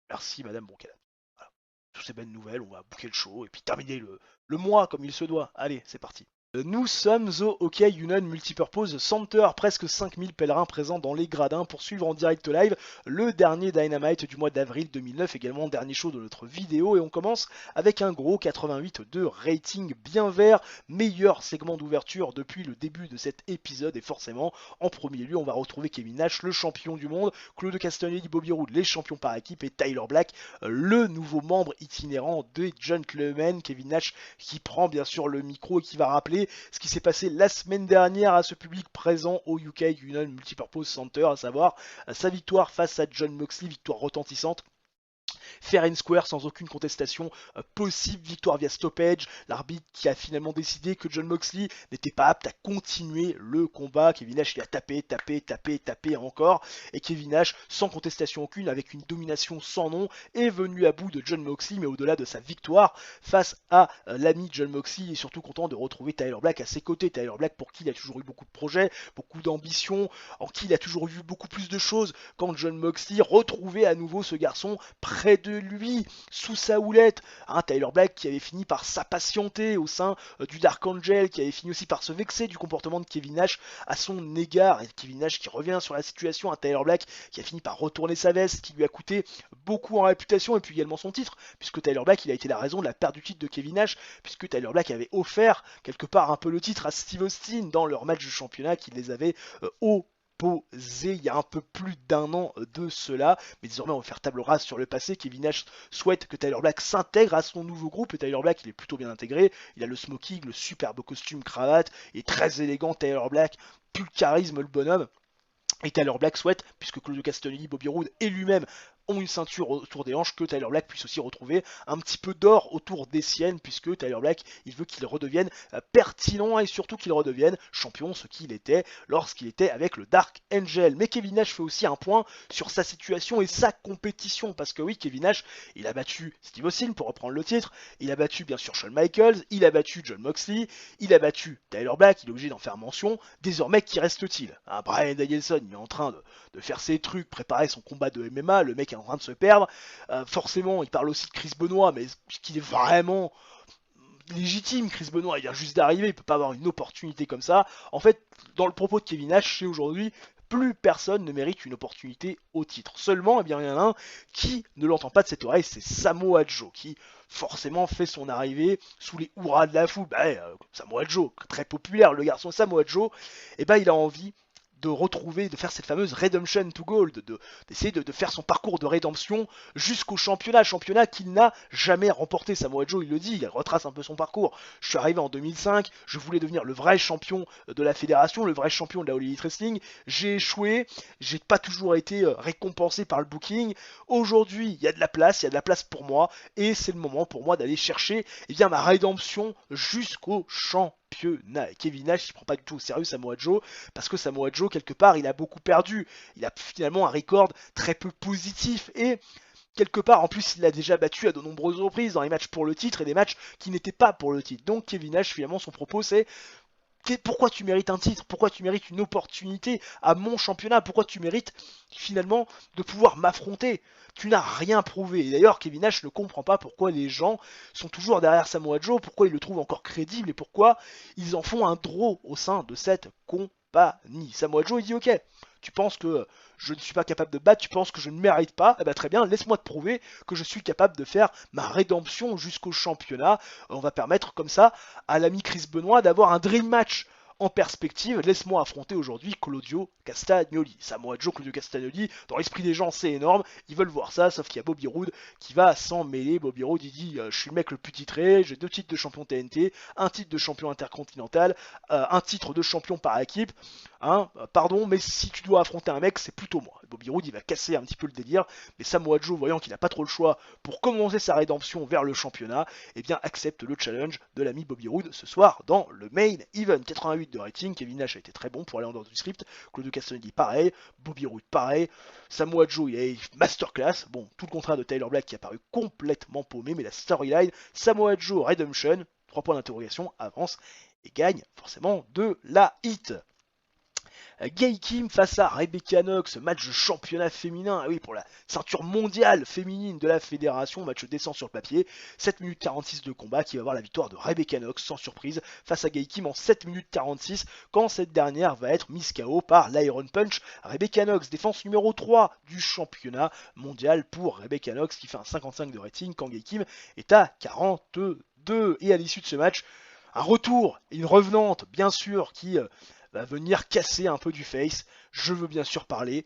Merci Madame Brooke Adams. Voilà. Toutes ces bonnes nouvelles, on va bouquer le show et puis terminer le mois comme il se doit. Allez, c'est parti. Nous sommes au OK Union Multipurpose Center, presque 5000 pèlerins présents dans les gradins pour suivre en direct live le dernier Dynamite du mois d'avril 2009, également dernier show de notre vidéo, et on commence avec un gros 88 de rating bien vert, meilleur segment d'ouverture depuis le début de cet épisode, et forcément en premier lieu on va retrouver Kevin Nash, le champion du monde, Claude Castagnoli, Bobby Roode, les champions par équipe, et Tyler Black, le nouveau membre itinérant des Gentlemen. Kevin Nash qui prend bien sûr le micro et qui va rappeler ce qui s'est passé la semaine dernière à ce public présent au UK Union Multipurpose Center, à savoir sa victoire face à Jon Moxley, victoire retentissante. Fair and square sans aucune contestation possible, victoire via stoppage, l'arbitre qui a finalement décidé que Jon Moxley n'était pas apte à continuer le combat. Kevin Nash il a tapé encore, et Kevin Nash sans contestation aucune, avec une domination sans nom, est venu à bout de Jon Moxley, mais au-delà de sa victoire face à l'ami Jon Moxley, il est surtout content de retrouver Tyler Black à ses côtés. Tyler Black pour qui il a toujours eu beaucoup de projets, beaucoup d'ambition, en qui il a toujours vu beaucoup plus de choses. Quand Jon Moxley retrouvait à nouveau ce garçon près de lui, sous sa houlette, Tyler Black qui avait fini par s'impatienter au sein du Dark Angel, qui avait fini aussi par se vexer du comportement de Kevin Nash à son égard, et Kevin Nash qui revient sur la situation, Tyler Black qui a fini par retourner sa veste, qui lui a coûté beaucoup en réputation, et puis également son titre, puisque Tyler Black il a été la raison de la perte du titre de Kevin Nash, puisque Tyler Black avait offert quelque part un peu le titre à Steve Austin dans leur match de championnat qui les avait posé il y a un peu plus d'un an de cela, mais désormais on va faire table rase sur le passé. Kevin Nash souhaite que Tyler Black s'intègre à son nouveau groupe, et Tyler Black il est plutôt bien intégré, il a le smoking, le superbe costume cravate, il est très élégant Tyler Black, plus le charisme le bonhomme. Et Tyler Black souhaite, puisque Claudio Castagnoli, Bobby Roode et lui-même ont une ceinture autour des hanches, que Tyler Black puisse aussi retrouver un petit peu d'or autour des siennes, puisque Tyler Black, il veut qu'il redevienne pertinent et surtout qu'il redevienne champion, ce qu'il était lorsqu'il était avec le Dark Angel. Mais Kevin Nash fait aussi un point sur sa situation et sa compétition, parce que oui, Kevin Nash, il a battu Steve Austin pour reprendre le titre, il a battu bien sûr Shawn Michaels, il a battu Jon Moxley, il a battu Tyler Black, il est obligé d'en faire mention. Désormais, qui reste-t-il? Brian Danielson, il est en train de faire ses trucs, préparer son combat de MMA, le mec est en train de se perdre. Forcément, il parle aussi de Chris Benoit, mais qu'il est vraiment légitime. Chris Benoit, il vient juste d'arriver, il peut pas avoir une opportunité comme ça. En fait, dans le propos de Kevin Nash, c'est aujourd'hui, plus personne ne mérite une opportunité au titre. Seulement, eh bien, il y en a un qui ne l'entend pas de cette oreille, c'est Samoa Joe, qui forcément fait son arrivée sous les hurrahs de la foule. Samoa Joe, très populaire, le garçon Samoa Joe, et il a envie de retrouver, de faire cette fameuse Redemption to Gold, d'essayer de faire son parcours de rédemption jusqu'au championnat qu'il n'a jamais remporté. Samoa Joe, il le dit, il retrace un peu son parcours. Je suis arrivé en 2005, je voulais devenir le vrai champion de la fédération, le vrai champion de la All Elite Wrestling. J'ai échoué, j'ai pas toujours été récompensé par le booking. Aujourd'hui, il y a de la place pour moi, et c'est le moment pour moi d'aller chercher ma rédemption jusqu'au championnat. Kevin Nash, il prend pas du tout au sérieux Samoa Joe, parce que Samoa Joe, quelque part, il a beaucoup perdu. Il a finalement un record très peu positif, et quelque part, en plus, il l'a déjà battu à de nombreuses reprises dans les matchs pour le titre et des matchs qui n'étaient pas pour le titre. Donc Kevin Nash, finalement, son propos, c'est: pourquoi tu mérites un titre? Pourquoi tu mérites une opportunité à mon championnat? Pourquoi tu mérites finalement de pouvoir m'affronter? Tu n'as rien prouvé. Et d'ailleurs, Kevin Nash ne comprend pas pourquoi les gens sont toujours derrière Samoa Joe, pourquoi ils le trouvent encore crédible et pourquoi ils en font un draw au sein de cette compagnie. Samoa Joe, il dit: ok, tu penses que je ne suis pas capable de battre, tu penses que je ne mérite pas, très bien, laisse-moi te prouver que je suis capable de faire ma rédemption jusqu'au championnat. On va permettre comme ça à l'ami Chris Benoit d'avoir un dream match en perspective. Laisse-moi affronter aujourd'hui Claudio Castagnoli. Samoa Joe, Claudio Castagnoli, dans l'esprit des gens c'est énorme, ils veulent voir ça, sauf qu'il y a Bobby Roode qui va s'en mêler. Bobby Roode il dit: je suis le mec le plus titré, j'ai 2 titres de champion TNT, un titre de champion intercontinental, un titre de champion par équipe, pardon, mais si tu dois affronter un mec, c'est plutôt moi. Bobby Roode il va casser un petit peu le délire, mais Samoa Joe, voyant qu'il n'a pas trop le choix pour commencer sa rédemption vers le championnat, accepte le challenge de l'ami Bobby Roode ce soir dans le main event. 88 0,8 de rating. Kevin Nash a été très bon pour aller en dehors du script. Claudio Castagnoli pareil, Bobby Roode pareil, Samoa Joe il a eu masterclass. Bon, tout le contraire de Tyler Black qui a paru complètement paumé, mais la storyline, Samoa Joe Redemption, 3 points d'interrogation, avance et gagne forcément de la hit. Gail Kim face à Rebecca Knox, match de championnat féminin, ah oui, pour la ceinture mondiale féminine de la fédération, match descend sur le papier, 7 minutes 46 de combat qui va avoir la victoire de Rebecca Knox sans surprise face à Gail Kim en 7 minutes 46 quand cette dernière va être mise KO par l'Iron Punch. Rebecca Knox, défense numéro 3 du championnat mondial pour Rebecca Knox qui fait un 55 de rating quand Gail Kim est à 42. Et à l'issue de ce match, un retour, une revenante bien sûr qui va venir casser un peu du face. Je veux bien sûr parler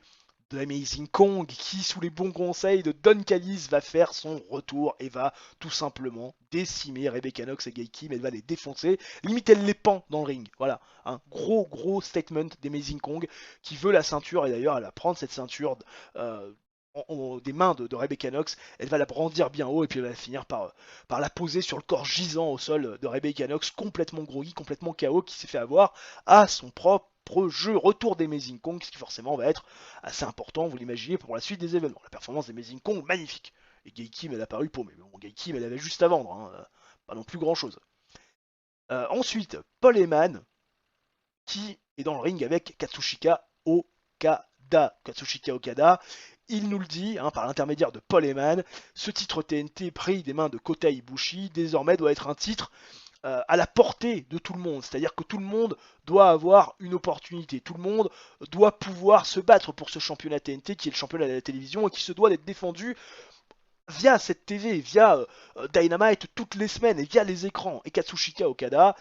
de Amazing Kong qui, sous les bons conseils de Don Callis, va faire son retour et va tout simplement décimer Rebecca Knox et Gail Kim. Elle va les défoncer. Limite, elle les pend dans le ring. Voilà, un gros statement d'Amazing Kong qui veut la ceinture. Et d'ailleurs, elle va prendre cette ceinture des mains de Rebecca Knox, elle va la brandir bien haut et puis elle va finir par la poser sur le corps gisant au sol de Rebecca Knox, complètement groggy, complètement KO, qui s'est fait avoir à son propre jeu. Retour d'Amazing Kong, ce qui forcément va être assez important, vous l'imaginez, pour la suite des événements. La performance d'Amazing Kong, magnifique. Et Gail Kim, elle a paru paumée. Mais bon, Gail Kim, elle avait juste à vendre, hein, pas non plus grand chose. Ensuite, Paul Heyman, qui est dans le ring avec Katsushika Okada. Katsushika Okada, il nous le dit, hein, par l'intermédiaire de Paul Heyman, ce titre TNT pris des mains de Kota Ibushi, désormais doit être un titre à la portée de tout le monde. C'est-à-dire que tout le monde doit avoir une opportunité. Tout le monde doit pouvoir se battre pour ce championnat TNT qui est le championnat de la télévision et qui se doit d'être défendu via cette TV, via Dynamite toutes les semaines et via les écrans. Et Katsushika Okada,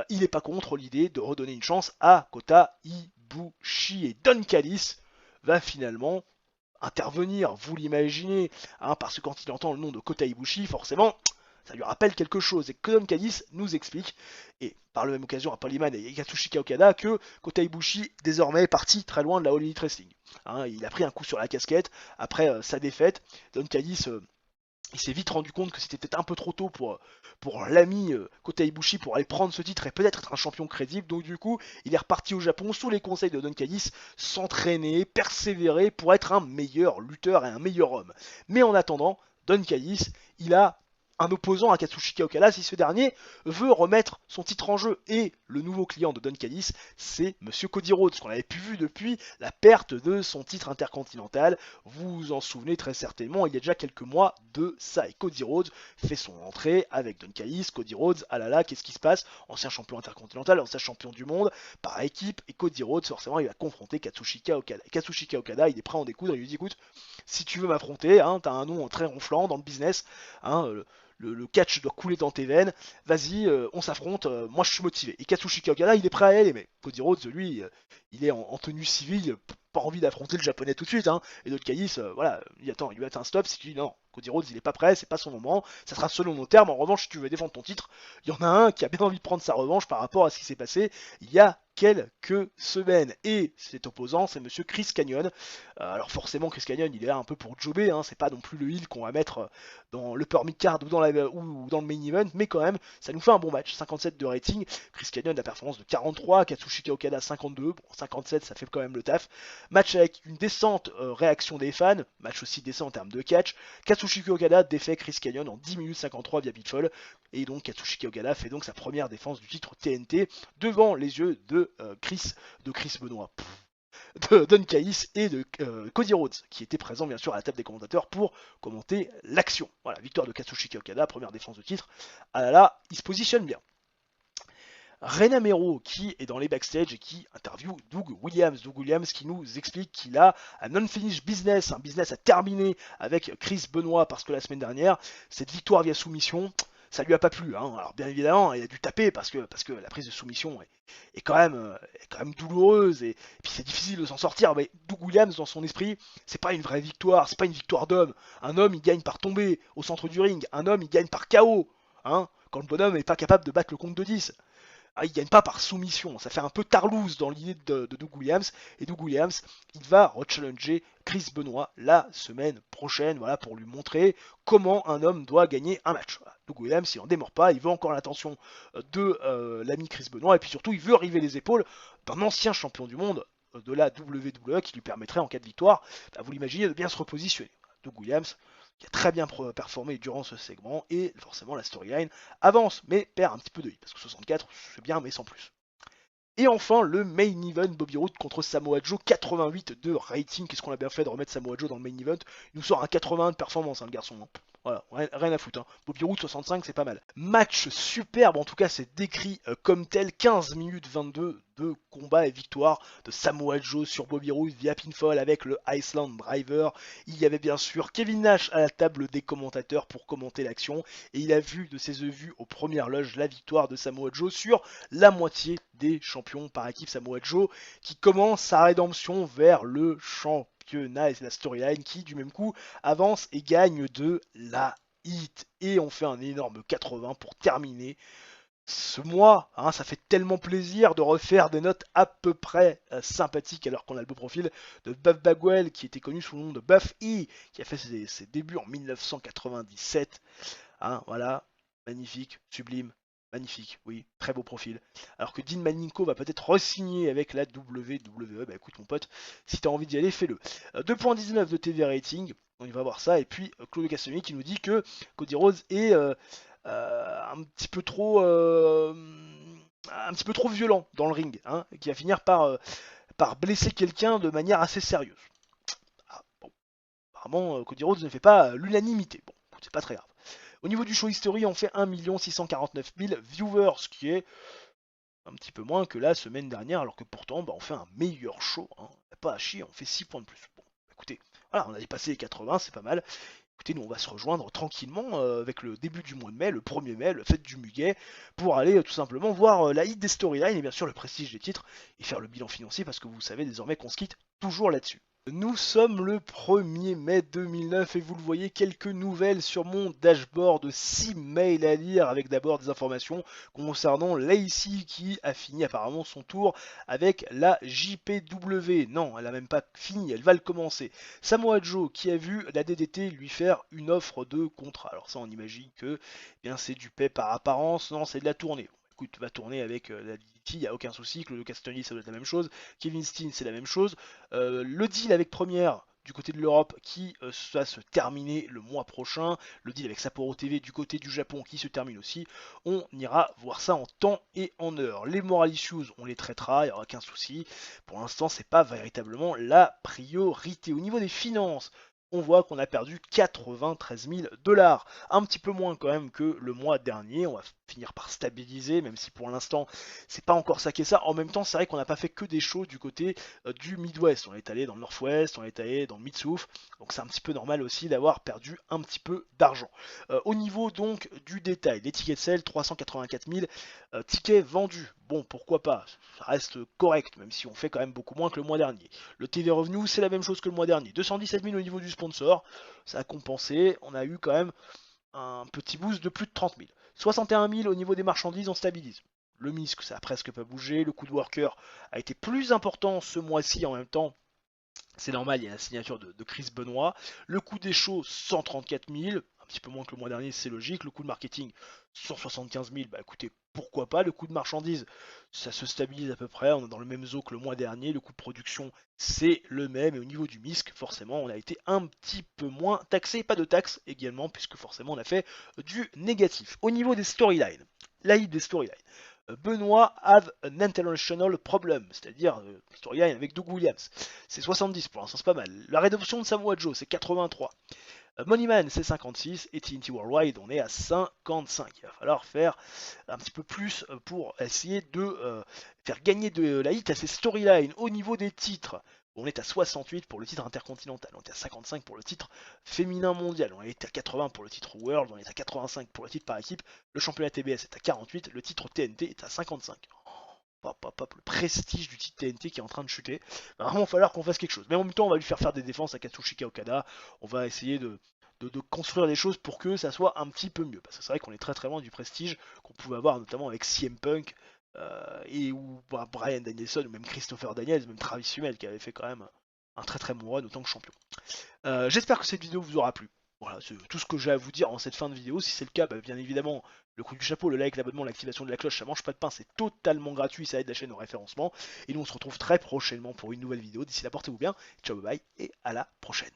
il n'est pas contre l'idée de redonner une chance à Kota Ibushi. Et Don Callis va finalement intervenir, vous l'imaginez, hein, parce que quand il entend le nom de Kota Ibushi, forcément, ça lui rappelle quelque chose. Et Don Callis nous explique, et par la même occasion à Paul Heyman et Katsushika Okada, que Kota Ibushi désormais est parti très loin de la All Elite Wrestling. Hein, il a pris un coup sur la casquette après sa défaite. Don Callis il s'est vite rendu compte que c'était peut-être un peu trop tôt pour l'ami Kota Ibushi pour aller prendre ce titre et peut-être être un champion crédible. Donc du coup, il est reparti au Japon sous les conseils de Don Callis, s'entraîner, persévérer pour être un meilleur lutteur et un meilleur homme. Mais en attendant, Don Callis, il a un opposant à Katsushika Okada si ce dernier veut remettre son titre en jeu. Et le nouveau client de Don Callis, c'est Monsieur Cody Rhodes, qu'on avait pu vu depuis la perte de son titre intercontinental. Vous vous en souvenez très certainement, il y a déjà quelques mois de ça. Et Cody Rhodes fait son entrée avec Don Callis. Cody Rhodes, ah là là, qu'est-ce qui se passe? Ancien champion intercontinental, ancien champion du monde, par équipe. Et Cody Rhodes, forcément, il va confronter Katsushika Okada. Et Katsushika Okada, il est prêt à en découdre. Il lui dit, écoute, si tu veux m'affronter, hein, t'as un nom très ronflant dans le business, hein, le catch doit couler dans tes veines, vas-y, on s'affronte, moi je suis motivé. Et Katsushika Okada, il est prêt à aller, mais Cody Rhodes, lui, il est en tenue civile, pas envie d'affronter le japonais tout de suite, hein. Et Don Callis, voilà, il attend, il lui met un stop, c'est qu'il dit non, Cody Rhodes, il est pas prêt, c'est pas son moment, ça sera selon nos termes. En revanche, si tu veux défendre ton titre, il y en a un qui a bien envie de prendre sa revanche par rapport à ce qui s'est passé il y a quelques semaines. Et cet opposant, c'est Monsieur Chris Kanyon. Alors forcément, Chris Kanyon, il est là un peu pour jobber, hein, c'est pas non plus le heel qu'on va mettre dans le permit card ou dans le main event, mais quand même, ça nous fait un bon match. 57 de rating, Chris Kanyon, la performance de 43, Katsushika Okada 52, bon, 57, ça fait quand même le taf. Match avec une décente réaction des fans, match aussi décent en termes de catch. Katsushika Okada défait Chris Kanyon en 10 minutes 53 via Pitfall, et donc Katsushika Okada fait donc sa première défense du titre TNT devant les yeux de Chris Benoit. De Don Callis et de Cody Rhodes, qui étaient présents bien sûr à la table des commentateurs pour commenter l'action. Voilà, victoire de Katsushika Okada, première défense de titre. Ah là là, il se positionne bien. Rena Mero qui est dans les backstage et qui interview Doug Williams qui nous explique qu'il a un unfinished business, un business à terminer avec Chris Benoit parce que la semaine dernière, cette victoire via soumission, ça lui a pas plu, hein. Alors bien évidemment, il a dû taper parce que la prise de soumission est quand même douloureuse et puis c'est difficile de s'en sortir. Mais Doug Williams, dans son esprit, c'est pas une vraie victoire, c'est pas une victoire d'homme. Un homme, il gagne par tomber au centre du ring. Un homme, il gagne par KO, hein, quand le bonhomme n'est pas capable de battre le compte de 10. il gagne pas par soumission, ça fait un peu Tarlouse dans l'idée de Doug Williams, et Doug Williams, il va rechallenger Chris Benoit la semaine prochaine, voilà, pour lui montrer comment un homme doit gagner un match. Voilà. Doug Williams, il en démord pas, il veut encore l'attention de l'ami Chris Benoit, et puis surtout, il veut river les épaules d'un ancien champion du monde de la WWE qui lui permettrait, en cas de victoire, vous l'imaginez, de bien se repositionner. Doug Williams, qui a très bien performé durant ce segment, et forcément la storyline avance, mais perd un petit peu de vie, parce que 64, c'est bien, mais sans plus. Et enfin, le main event, Bobby Roode contre Samoa Joe, 88 de rating. Qu'est-ce qu'on a bien fait de remettre Samoa Joe dans le main event? Il nous sort un 81 de performance, hein, le garçon. Hein. Voilà, rien à foutre. Hein. Bobby Roode 65, c'est pas mal. Match superbe, en tout cas, c'est décrit comme tel. 15 minutes 22 de combat et victoire de Samoa Joe sur Bobby Roode via pinfall avec le Iceland Driver. Il y avait bien sûr Kevin Nash à la table des commentateurs pour commenter l'action. Et il a vu de ses yeux vus aux premières loges la victoire de Samoa Joe sur la moitié des champions par équipe. Samoa Joe qui commence sa rédemption vers le championnat, et c'est la storyline qui du même coup avance et gagne de la hit. Et on fait un énorme 80 pour terminer ce mois. Hein, ça fait tellement plaisir de refaire des notes à peu près sympathiques, alors qu'on a le beau profil de Buff Bagwell qui était connu sous le nom de Buff E, qui a fait ses débuts en 1997. Hein, voilà, magnifique, sublime, magnifique, oui, très beau profil. Alors que Dean Malenko va peut-être re-signer avec la WWE, bah écoute mon pote, si t'as envie d'y aller, fais-le. 2.19 de TV rating, on y va voir ça, et puis Claude Castagnoli qui nous dit que Cody Rhodes est un petit peu trop violent dans le ring, hein, qui va finir par blesser quelqu'un de manière assez sérieuse. Ah, bon, apparemment Cody Rhodes ne fait pas l'unanimité, bon, c'est pas très grave. Au niveau du show history, on fait 1 649 000 viewers, ce qui est un petit peu moins que la semaine dernière, alors que pourtant, on fait un meilleur show. Hein. Pas à chier, on fait 6 points de plus. Bon, écoutez, voilà, on a dépassé les 80, c'est pas mal. Écoutez, nous on va se rejoindre tranquillement avec le début du mois de mai, le 1er mai, le fête du muguet, pour aller tout simplement voir la hit des storylines et bien sûr le prestige des titres et faire le bilan financier parce que vous savez désormais qu'on se quitte toujours là-dessus. Nous sommes le 1er mai 2009 et vous le voyez, quelques nouvelles sur mon dashboard, 6 mails à lire avec d'abord des informations concernant Lacey qui a fini apparemment son tour avec la JPW. Non, elle n'a même pas fini, elle va le commencer. Samoa Joe qui a vu la DDT lui faire une offre de contrat. Alors ça on imagine que eh bien c'est du paix par apparence, non c'est de la tournée. Écoute, va tourner avec la DDT, il n'y a aucun souci, que le Castagnoli ça doit être la même chose, Kevin Steen c'est la même chose. Le deal avec Première du côté de l'Europe qui va se terminer le mois prochain, le deal avec Sapporo TV du côté du Japon qui se termine aussi, on ira voir ça en temps et en heure. Les moral issues, on les traitera, il n'y aura aucun souci, pour l'instant c'est pas véritablement la priorité. Au niveau des finances, on voit qu'on a perdu 93 000 $. Un petit peu moins quand même que le mois dernier. On va finir par stabiliser, même si pour l'instant c'est pas encore ça qui est ça. En même temps, c'est vrai qu'on n'a pas fait que des shows du côté du Midwest. On est allé dans le Northwest, on est allé dans le Mid-South. Donc c'est un petit peu normal aussi d'avoir perdu un petit peu d'argent. Au niveau donc du détail, les tickets de sale, 384 000 tickets vendus. Bon, pourquoi pas, ça reste correct, même si on fait quand même beaucoup moins que le mois dernier. Le TV Revenu, c'est la même chose que le mois dernier. 217 000 au niveau du sponsor, ça a compensé. On a eu quand même un petit boost de plus de 30 000. 61 000 au niveau des marchandises, on stabilise. Le MISC, ça a presque pas bougé. Le coût de worker a été plus important ce mois-ci en même temps. C'est normal, il y a la signature de Chris Benoit. Le coût des shows, 134 000. Un petit peu moins que le mois dernier, c'est logique. Le coût de marketing, 175 000. Bah écoutez, pourquoi pas. Le coût de marchandises, ça se stabilise à peu près. On est dans le même zoo que le mois dernier. Le coût de production, c'est le même. Et au niveau du MISC, forcément, on a été un petit peu moins taxé. Pas de taxes également, puisque forcément, on a fait du négatif. Au niveau des storylines, la hit des storylines. Benoit have an international problem, c'est-à-dire storyline avec Doug Williams. C'est 70 pour l'instant, c'est pas mal. La rédemption de Samoa Joe, c'est 83. Moneyman, c'est 56. Et TNT Worldwide, on est à 55. Il va falloir faire un petit peu plus pour essayer de faire gagner de la hit à ces storylines. Au niveau des titres, on est à 68 pour le titre intercontinental, on est à 55 pour le titre féminin mondial, on est à 80 pour le titre World, on est à 85 pour le titre par équipe, le championnat TBS est à 48, le titre TNT est à 55. Le prestige du titre TNT qui est en train de chuter. Il va vraiment falloir qu'on fasse quelque chose. Mais en même temps, on va lui faire des défenses à Katsushika Okada. On va essayer de construire des choses pour que ça soit un petit peu mieux. Parce que c'est vrai qu'on est très très loin du prestige qu'on pouvait avoir notamment avec CM Punk et où Bryan Danielson, ou même Christopher Daniels, même Travis Hummel, qui avait fait quand même un très très bon run autant que champion. J'espère que cette vidéo vous aura plu. Voilà, c'est tout ce que j'ai à vous dire en cette fin de vidéo. Si c'est le cas, bien évidemment, le coup du chapeau, le like, l'abonnement, l'activation de la cloche, ça mange pas de pain, c'est totalement gratuit, ça aide la chaîne au référencement. Et nous on se retrouve très prochainement pour une nouvelle vidéo. D'ici là, portez-vous bien, ciao bye bye, et à la prochaine.